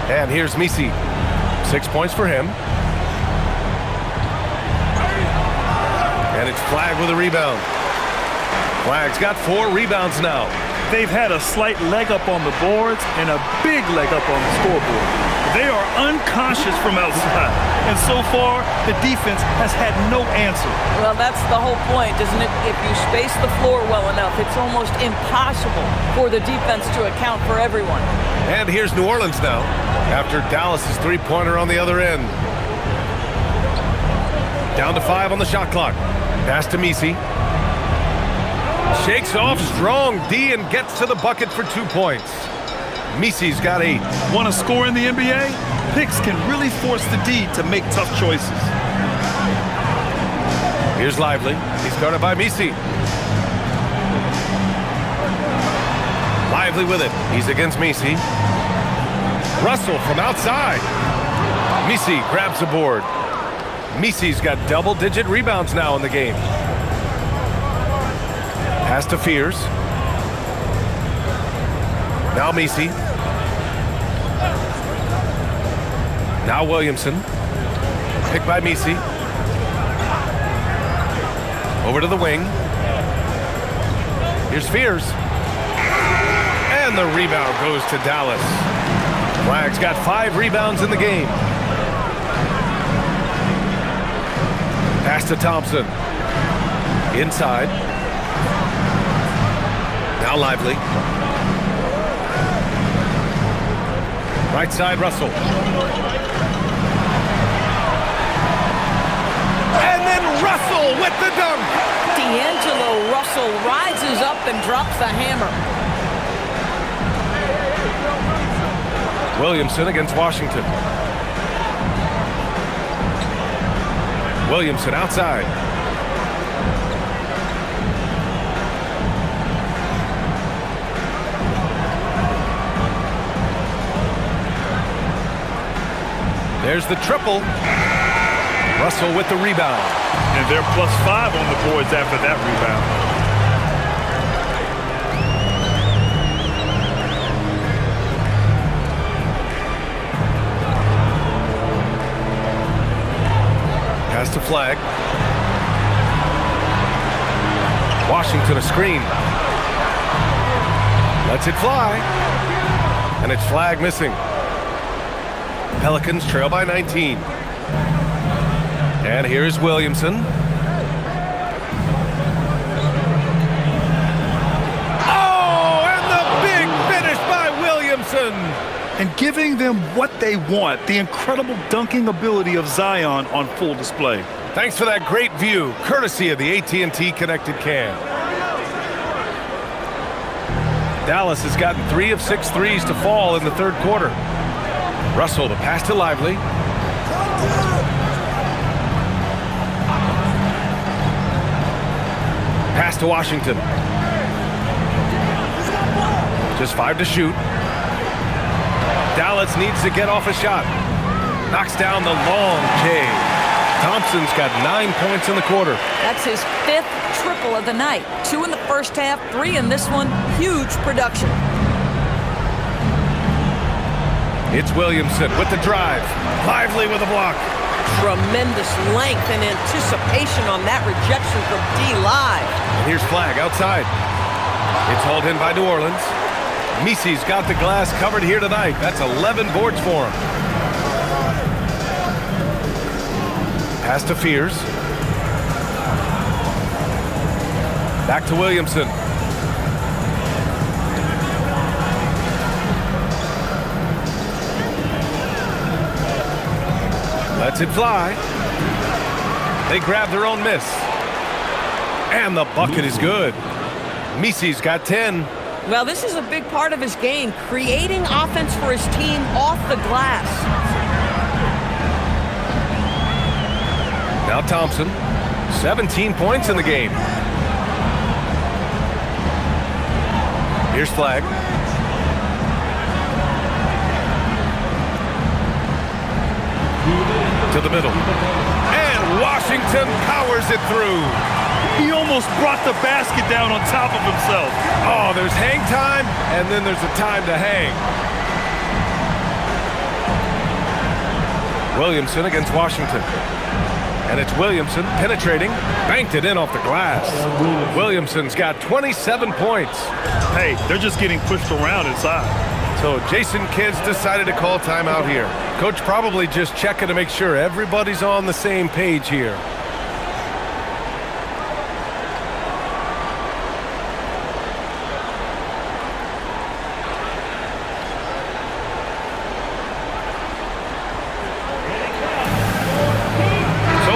And here's Misi. 6 points for him. And it's Flagg with a rebound. Flagg's got 4 rebounds now. They've had a slight leg up on the boards and a big leg up on the scoreboard. They are unconscious from outside, and so far, the defense has had no answer. Well, that's the whole point, isn't it? If you space the floor well enough, it's almost impossible for the defense to account for everyone. And here's New Orleans now, after Dallas' three-pointer on the other end. Down to 5 on the shot clock. Pass to Misi. Shakes off strong D and gets to the bucket for 2 points. Misi's got 8. Want to score in the NBA? Picks can really force the D to make tough choices. Here's Lively. He's guarded by Misi. Lively with it. He's against Misi. Russell from outside. Misi grabs the board. Misi's got double-digit rebounds now in the game. Pass to Fears. Now Misi. Now Williamson. Picked by Misi. Over to the wing. Here's Fears. And the rebound goes to Dallas. Flag's got 5 rebounds in the game. Pass to Thompson. Inside. Now Lively. Right side, Russell. And then Russell with the dunk. D'Angelo Russell rises up and drops the hammer. Williamson against Washington. Williamson outside. There's the triple. Russell with the rebound. And they're +5 on the boards after that rebound. Pass to Flag. Washington a screen. Lets it fly. And it's Flag missing. Pelicans trail by 19. And here's Williamson. Oh, and the big finish by Williamson. And giving them what they want, the incredible dunking ability of Zion on full display. Thanks for that great view, courtesy of the AT&T Connected Cam. Dallas has gotten 3 of 6 threes to fall in the third quarter. Russell, the pass to Lively. Pass to Washington. Just 5 to shoot. Dallas needs to get off a shot. Knocks down the long J. Thompson's got 9 points in the quarter. That's his 5th triple of the night. 2 in the first half, 3 in this one. Huge production. It's Williamson with the drive. Lively with a block. Tremendous length and anticipation on that rejection from D-Live. And here's Flag outside. It's hauled in by New Orleans. Misi's got the glass covered here tonight. That's 11 boards for him. Pass to Fears. Back to Williamson. Lets it fly. They grab their own miss. And the bucket is good. Misi's got 10. Well, this is a big part of his game, creating offense for his team off the glass. Now Thompson, 17 points in the game. Here's Flag. To the middle. And Washington powers it through. He almost brought the basket down on top of himself. Oh, there's hang time, and then there's a time to hang. Williamson against Washington. And it's Williamson penetrating, banked it in off the glass. Williamson's got 27 points. Hey, they're just getting pushed around inside. So Jason Kidd's decided to call timeout here. Coach probably just checking to make sure everybody's on the same page here.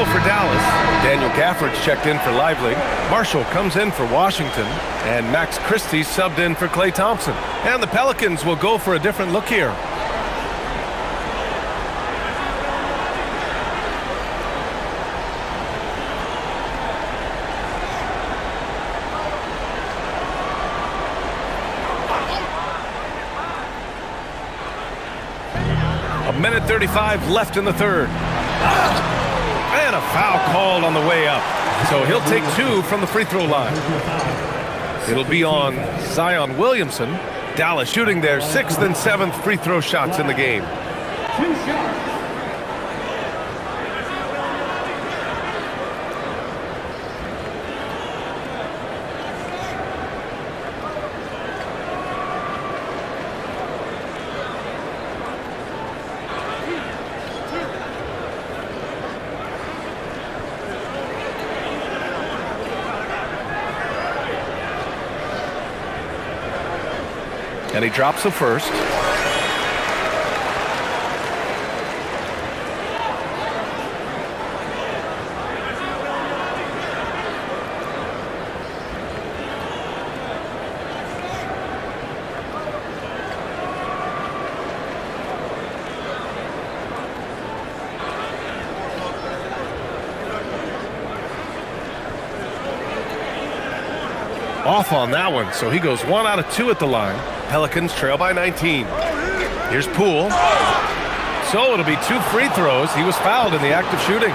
For Dallas, Daniel Gafford's checked in for Lively. Marshall comes in for Washington. And Max Christie subbed in for Klay Thompson. And the Pelicans will go for a different look here. A minute 35 left in the third. And a foul called on the way up. So he'll take 2 from the free throw line. It'll be on Zion Williamson. Dallas shooting their 6th and 7th free throw shots in the game. 2 shots. And he drops the first. Off on that one, so he goes 1 out of 2 at the line. Pelicans trail by 19. Here's Poole. So it'll be 2 free throws. He was fouled in the act of shooting.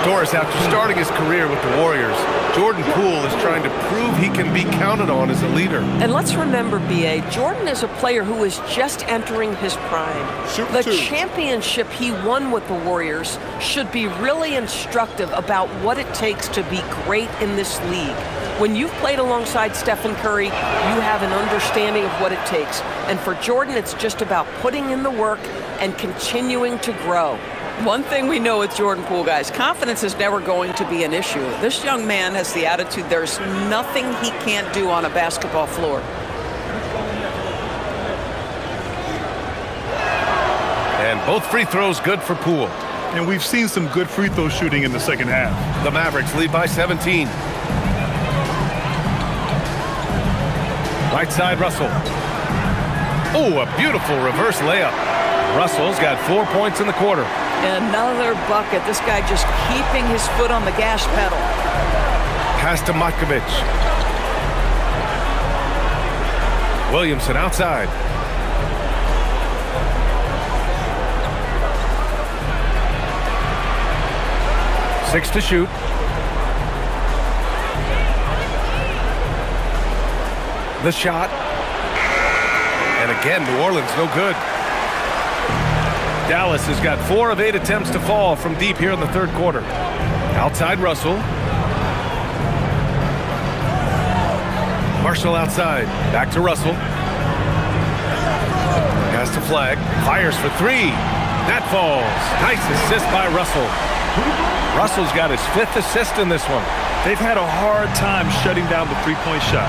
Doris, after starting his career with the Warriors, Jordan Poole is trying to prove he can be counted on as a leader. And let's remember, B.A., Jordan is a player who is just entering his prime. The championship he won with the Warriors should be really instructive about what it takes to be great in this league. When you've played alongside Stephen Curry, you have an understanding of what it takes. And for Jordan, it's just about putting in the work and continuing to grow. One thing we know with Jordan Poole, guys, confidence is never going to be an issue. This young man has the attitude there's nothing he can't do on a basketball floor. And both free throws good for Poole. And we've seen some good free throw shooting in the second half. The Mavericks lead by 17. Right side, Russell. Oh, a beautiful reverse layup. Russell's got 4 points in the quarter. Another bucket. This guy just keeping his foot on the gas pedal. Pass to Matkovic. Williamson outside. Six to shoot. The shot. And again, New Orleans no good. Dallas has got 4 of 8 attempts to fall from deep here in the third quarter. Outside Russell. Marshall outside. Back to Russell. Pass to Flag. Fires for 3. That falls. Nice assist by Russell. Russell's got his 5th assist in this one. They've had a hard time shutting down the three-point shot.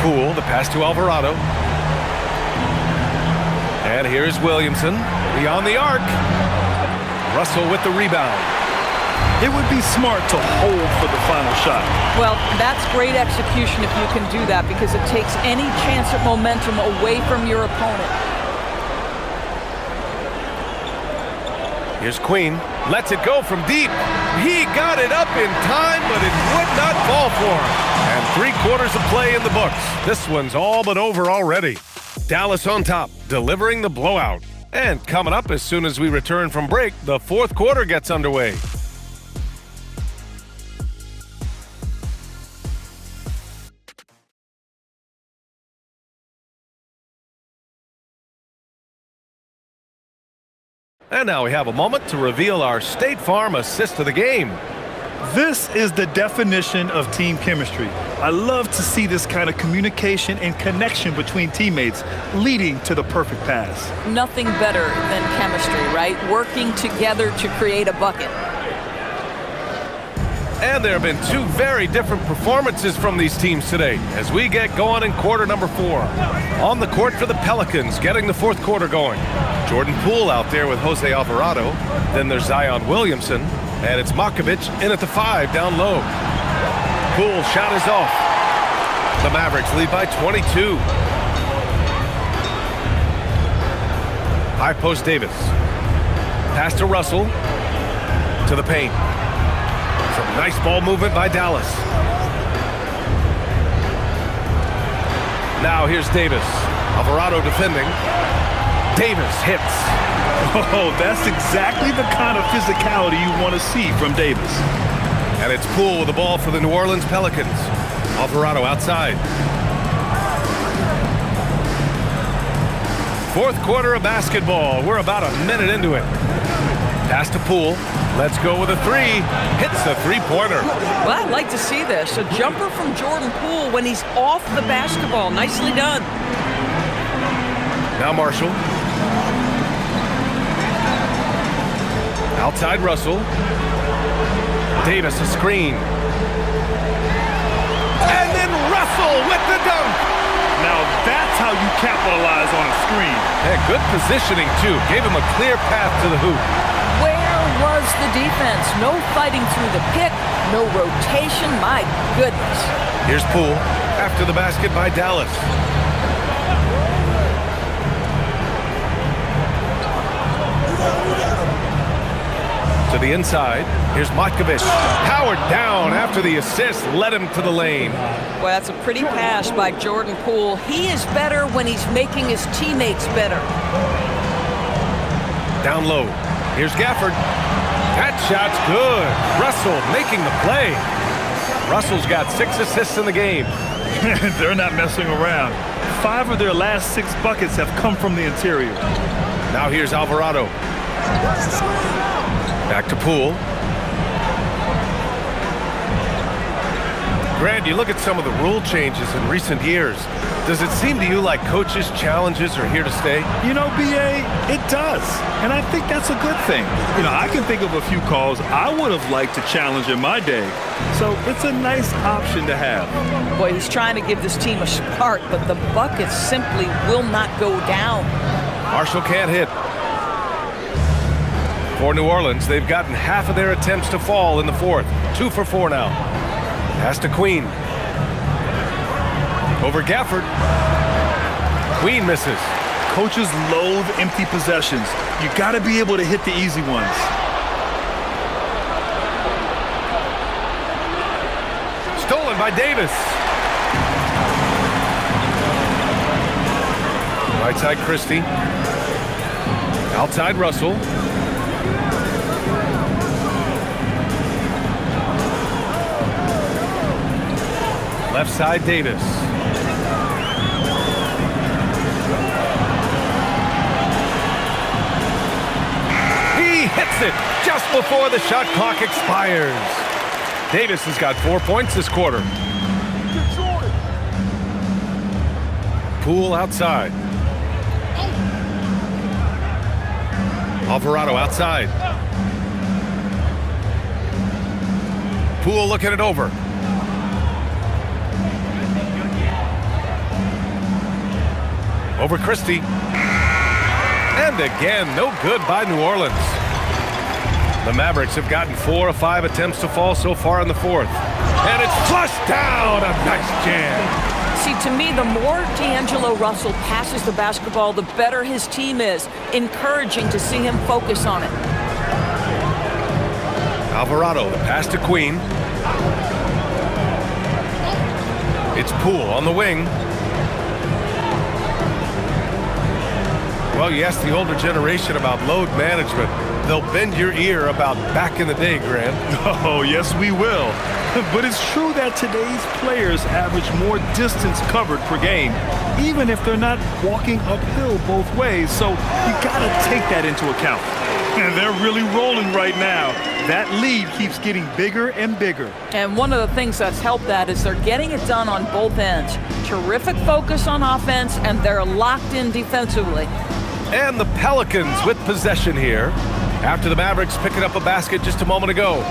Poole, the pass to Alvarado. And here's Williamson beyond the arc. Russell with the rebound. It would be smart to hold for the final shot. Well, that's great execution if you can do that, because it takes any chance at momentum away from your opponent. Here's Queen. Lets it go from deep. He got it up in time, but it would not fall for him. And 3/4 of play in the books. This one's all but over already. Dallas on top, delivering the blowout. And coming up as soon as we return from break, the fourth quarter gets underway. And now we have a moment to reveal our State Farm assist of the game. This is the definition of team chemistry. I love to see this kind of communication and connection between teammates leading to the perfect pass. Nothing better than chemistry, right? Working together to create a bucket. And there have been two very different performances from these teams today as we get going in quarter number 4. On the court for the Pelicans, getting the fourth quarter going. Jordan Poole out there with Jose Alvarado. Then there's Zion Williamson. And it's Makovich in at the 5 down low. Poole shot is off. The Mavericks lead by 22. High post Davis. Pass to Russell. To the paint. Some nice ball movement by Dallas. Now here's Davis. Alvarado defending. Davis hits. Oh, that's exactly the kind of physicality you want to see from Davis. And it's Poole with the ball for the New Orleans Pelicans. Alvarado outside. Fourth quarter of basketball. We're about a minute into it. Pass to Poole. Let's go with a 3. Hits the three-pointer. Well, I'd like to see this. A jumper from Jordan Poole when he's off the basketball. Nicely done. Now Marshall. Outside Russell. Davis a screen. And then Russell with the dunk. Now that's how you capitalize on a screen. Yeah, good positioning too. Gave him a clear path to the hoop. Where was the defense? No fighting through the pick, no rotation. My goodness. Here's Poole after the basket by Dallas. To the inside. Here's Makovich. Powered down after the assist. Led him to the lane. Well, that's a pretty pass by Jordan Poole. He is better when he's making his teammates better. Down low. Here's Gafford. That shot's good. Russell making the play. Russell's got 6 assists in the game. They're not messing around. 5 of their last 6 buckets have come from the interior. Now here's Alvarado. Back to Poole. Grant, you look at some of the rule changes in recent years. Does it seem to you like coaches' challenges are here to stay? You know, B.A., it does. And I think that's a good thing. You know, I can think of a few calls I would have liked to challenge in my day. So it's a nice option to have. Boy, he's trying to give this team a spark, but the buckets simply will not go down. Marshall can't hit. For New Orleans, they've gotten half of their attempts to fall in the fourth. 2 for 4 now. Pass to Queen. Over Gafford. Queen misses. Coaches loathe empty possessions. You got to be able to hit the easy ones. Stolen by Davis. Right side Christie. Outside Russell. Left side Davis. He hits it just before the shot clock expires. Davis has got 4 points this quarter. Poole outside. Alvarado outside. Poole looking it over. Over Christie. And again, no good by New Orleans. The Mavericks have gotten 4 of 5 attempts to fall so far in the fourth. And it's flushed down. A nice jam. See, to me, the more D'Angelo Russell passes the basketball, the better his team is. Encouraging to see him focus on it. Alvarado, the pass to Queen. It's Poole on the wing. Well, you ask the older generation about load management. They'll bend your ear about back in the day, Grant. Oh, yes, we will. But it's true that today's players average more distance covered per game, even if they're not walking uphill both ways. So you got to take that into account. And they're really rolling right now. That lead keeps getting bigger and bigger. And one of the things that's helped that is they're getting it done on both ends. Terrific focus on offense, and they're locked in defensively. And the Pelicans with possession here after the Mavericks picking up a basket just a moment ago.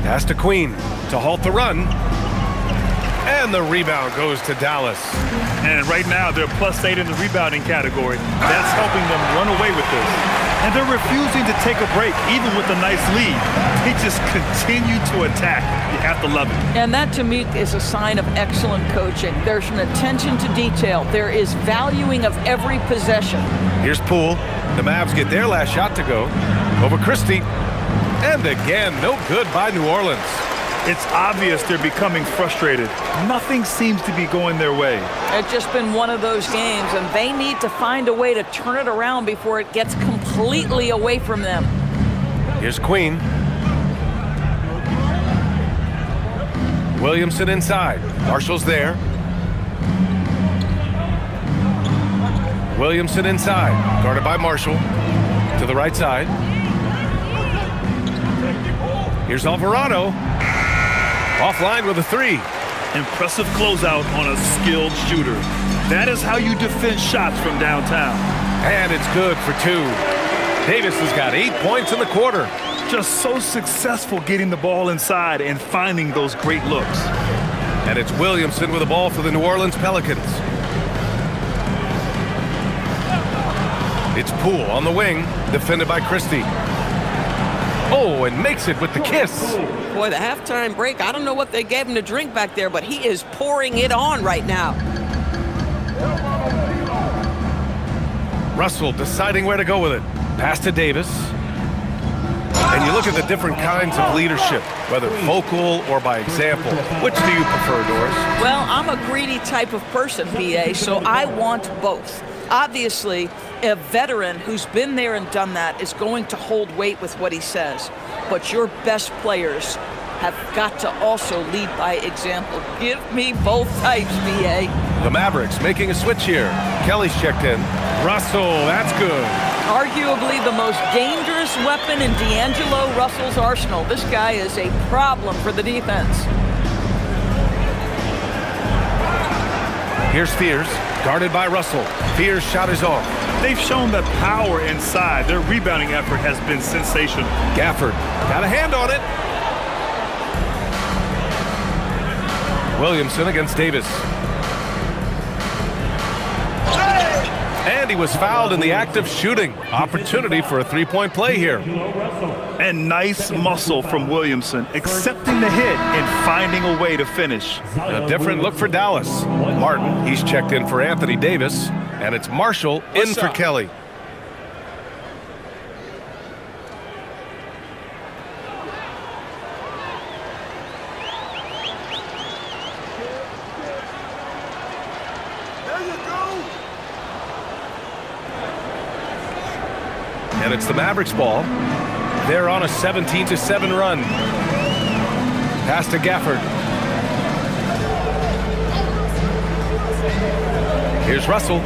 Pass to Queen to halt the run. And the rebound goes to Dallas. And right now, they're +8 in the rebounding category. That's helping them run away with this. And they're refusing to take a break, even with a nice lead. They just continue to attack. You have to love it. And that, to me, is a sign of excellent coaching. There's an attention to detail. There is valuing of every possession. Here's Poole. The Mavs get their last shot to go. Over Christie. And again, no good by New Orleans. It's obvious they're becoming frustrated. Nothing seems to be going their way. It's just been one of those games, and they need to find a way to turn it around before it gets completely away from them. Here's Queen. Williamson inside. Marshall's there. Williamson inside. Guarded by Marshall. To the right side. Here's Alvarado. Offline with a 3. Impressive closeout on a skilled shooter. That is how you defend shots from downtown. And it's good for 2. Davis has got 8 points in the quarter. Just so successful getting the ball inside and finding those great looks. And it's Williamson with the ball for the New Orleans Pelicans. It's Poole on the wing, defended by Christie. Oh, and makes it with the kiss. Boy, the halftime break, I don't know what they gave him to drink back there, but he is pouring it on right now. Russell deciding where to go with it. Pass to Davis. And you look at the different kinds of leadership, whether vocal or by example. Which do you prefer, Doris? Well, I'm a greedy type of person, B.A., so I want both. Obviously, a veteran who's been there and done that is going to hold weight with what he says. But your best players have got to also lead by example. Give me both types, B.A. The Mavericks making a switch here. Kelly's checked in. Russell, that's good. Arguably the most dangerous weapon in D'Angelo Russell's arsenal. This guy is a problem for the defense. Here's Fears, guarded by Russell. Fears' shot is off. They've shown that power inside. Their rebounding effort has been sensational. Gafford got a hand on it. Williamson against Davis. And he was fouled in the act of shooting. Opportunity for a three-point play here. And nice muscle from Williamson, accepting the hit and finding a way to finish. A different look for Dallas. Martin, he's checked in for Anthony Davis, and it's Marshall in for Kelly. And it's the Mavericks ball. They're on a 17-7 run. Pass to Gafford. Here's Russell.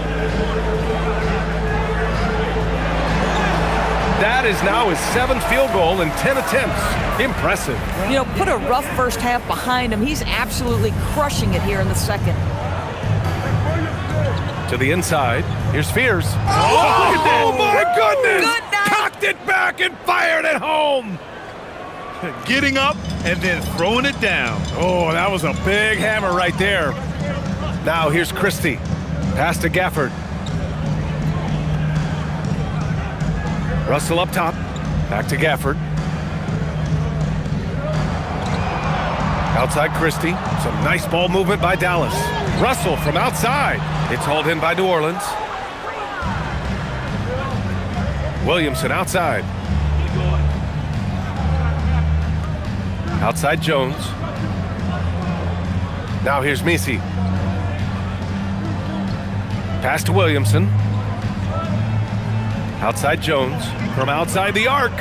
That is now his 7th field goal in 10 attempts. Impressive. You know, put a rough first half behind him. He's absolutely crushing it here in the second. To the inside. Here's Fears. Oh my goodness! Good night. Cocked it back and fired it home. Getting up and then throwing it down. Oh, that was a big hammer right there. Now here's Christie. Pass to Gafford. Russell up top. Back to Gafford. Outside Christie. Some nice ball movement by Dallas. Russell from outside. It's hauled in by New Orleans. Williamson outside. Outside Jones. Now here's Misi. Pass to Williamson. Outside Jones. From outside the arc.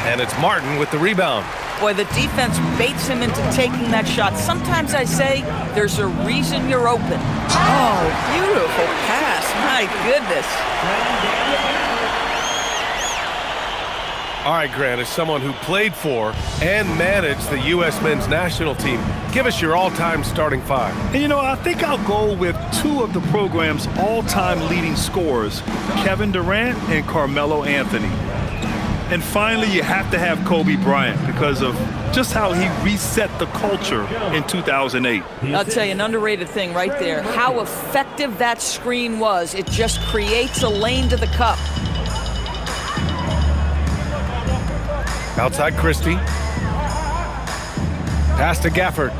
And it's Martin with the rebound. Boy, the defense baits him into taking that shot. Sometimes I say there's a reason you're open. Oh, beautiful pass. My goodness. All right, Grant, as someone who played for and managed the U.S. men's national team, give us your all-time starting five. And, you know, I think I'll go with two of the program's all-time leading scorers, Kevin Durant and Carmelo Anthony. And finally, you have to have Kobe Bryant because of just how he reset the culture in 2008. I'll tell you, an underrated thing right there, how effective that screen was. It just creates a lane to the cup. Outside Christie. Pass to Gafford.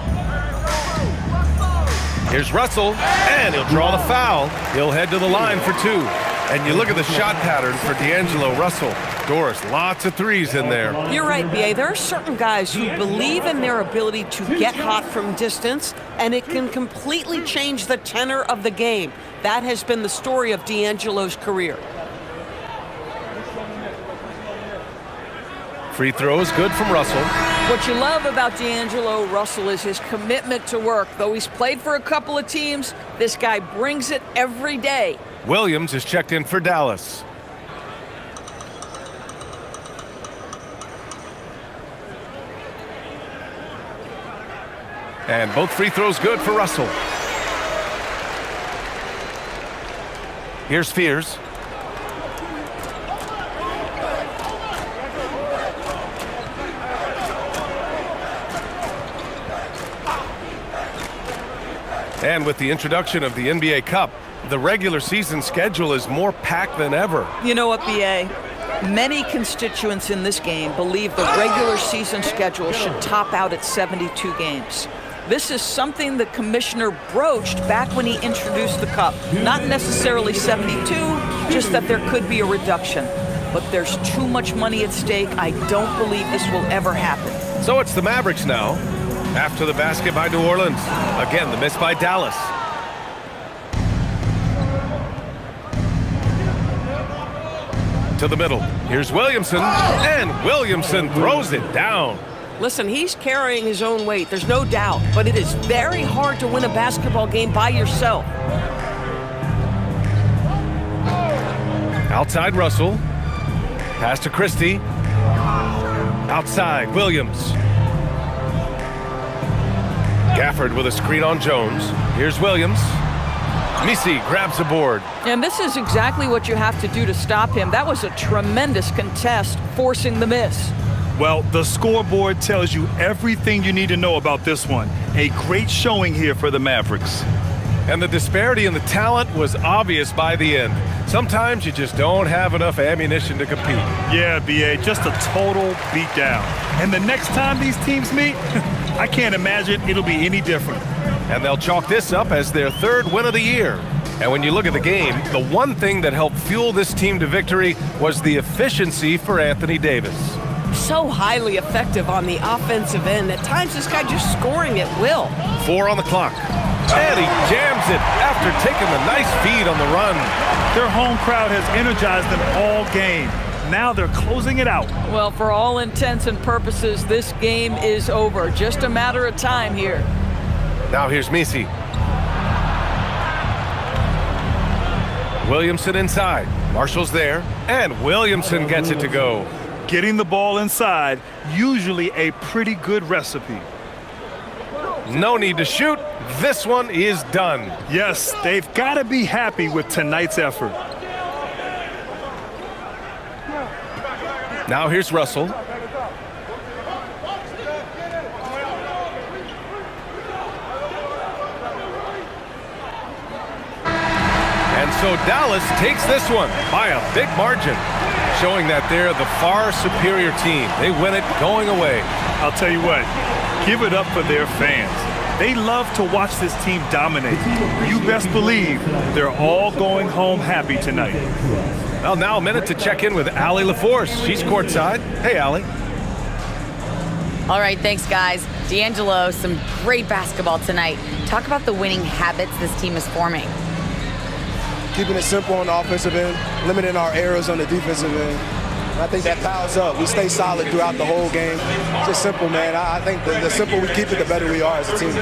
Here's Russell, and he'll draw the foul. He'll head to the line for two. And you look at the shot pattern for D'Angelo Russell. Doris, lots of threes in there. You're right, B.A. There are certain guys who believe in their ability to get hot from distance, and it can completely change the tenor of the game. That has been the story of D'Angelo's career. Free throw is good from Russell. What you love about D'Angelo Russell is his commitment to work. Though he's played for a couple of teams, this guy brings it every day. Williams is checked in for Dallas. And both free throws good for Russell. Here's Fears. And with the introduction of the NBA Cup, the regular season schedule is more packed than ever. You know what, B.A.? Many constituents in this game believe the regular season schedule should top out at 72 games. This is something the commissioner broached back when he introduced the Cup. Not necessarily 72, just that there could be a reduction. But there's too much money at stake. I don't believe this will ever happen. So it's the Mavericks now. After the basket by New Orleans. Again, the miss by Dallas. To the middle. Here's Williamson. And Williamson throws it down. Listen, he's carrying his own weight, there's no doubt, but it is very hard to win a basketball game by yourself. Outside Russell. Pass to Christie. Outside Williams. Gafford with a screen on Jones. Here's Williams. Misi grabs the board. And this is exactly what you have to do to stop him. That was a tremendous contest, forcing the miss. Well, the scoreboard tells you everything you need to know about this one. A great showing here for the Mavericks. And the disparity in the talent was obvious by the end. Sometimes you just don't have enough ammunition to compete. Yeah, B.A., just a total beatdown. And the next time these teams meet, I can't imagine it'll be any different. And they'll chalk this up as their third win of the year. And when you look at the game, the one thing that helped fuel this team to victory was the efficiency for Anthony Davis. So highly effective on the offensive end. At times, this guy just scoring at will. 4 on the clock. And he jams it after taking the nice feed on the run. Their home crowd has energized them all game. Now they're closing it out. Well, for all intents and purposes, this game is over. Just a matter of time here. Now here's Misi. Williamson inside. Marshall's there. And Williamson gets it to go. Getting the ball inside, usually a pretty good recipe. No need to shoot. This one is done. Yes, they've got to be happy with tonight's effort. Now here's Russell. And so Dallas takes this one by a big margin, showing that they're the far superior team. They win it going away. I'll tell you what, give it up for their fans. They love to watch this team dominate. You best believe they're all going home happy tonight. Well, now a minute to check in with Allie LaForce. She's courtside. Hey, Allie. All right, thanks, guys. D'Angelo, some great basketball tonight. Talk about the winning habits this team is forming. Keeping it simple on the offensive end, limiting our errors on the defensive end. I think that piles up. We stay solid throughout the whole game. Just simple, man. I think the simpler we keep it, the better we are as a team.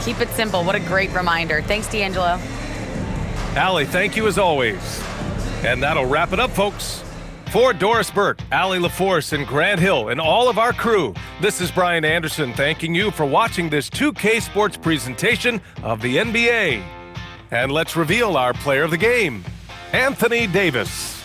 Keep it simple. What a great reminder. Thanks, D'Angelo. Allie, thank you as always. And that'll wrap it up, folks. For Doris Burke, Allie LaForce, and Grant Hill, and all of our crew, this is Brian Anderson thanking you for watching this 2K Sports presentation of the NBA. And let's reveal our player of the game, Anthony Davis.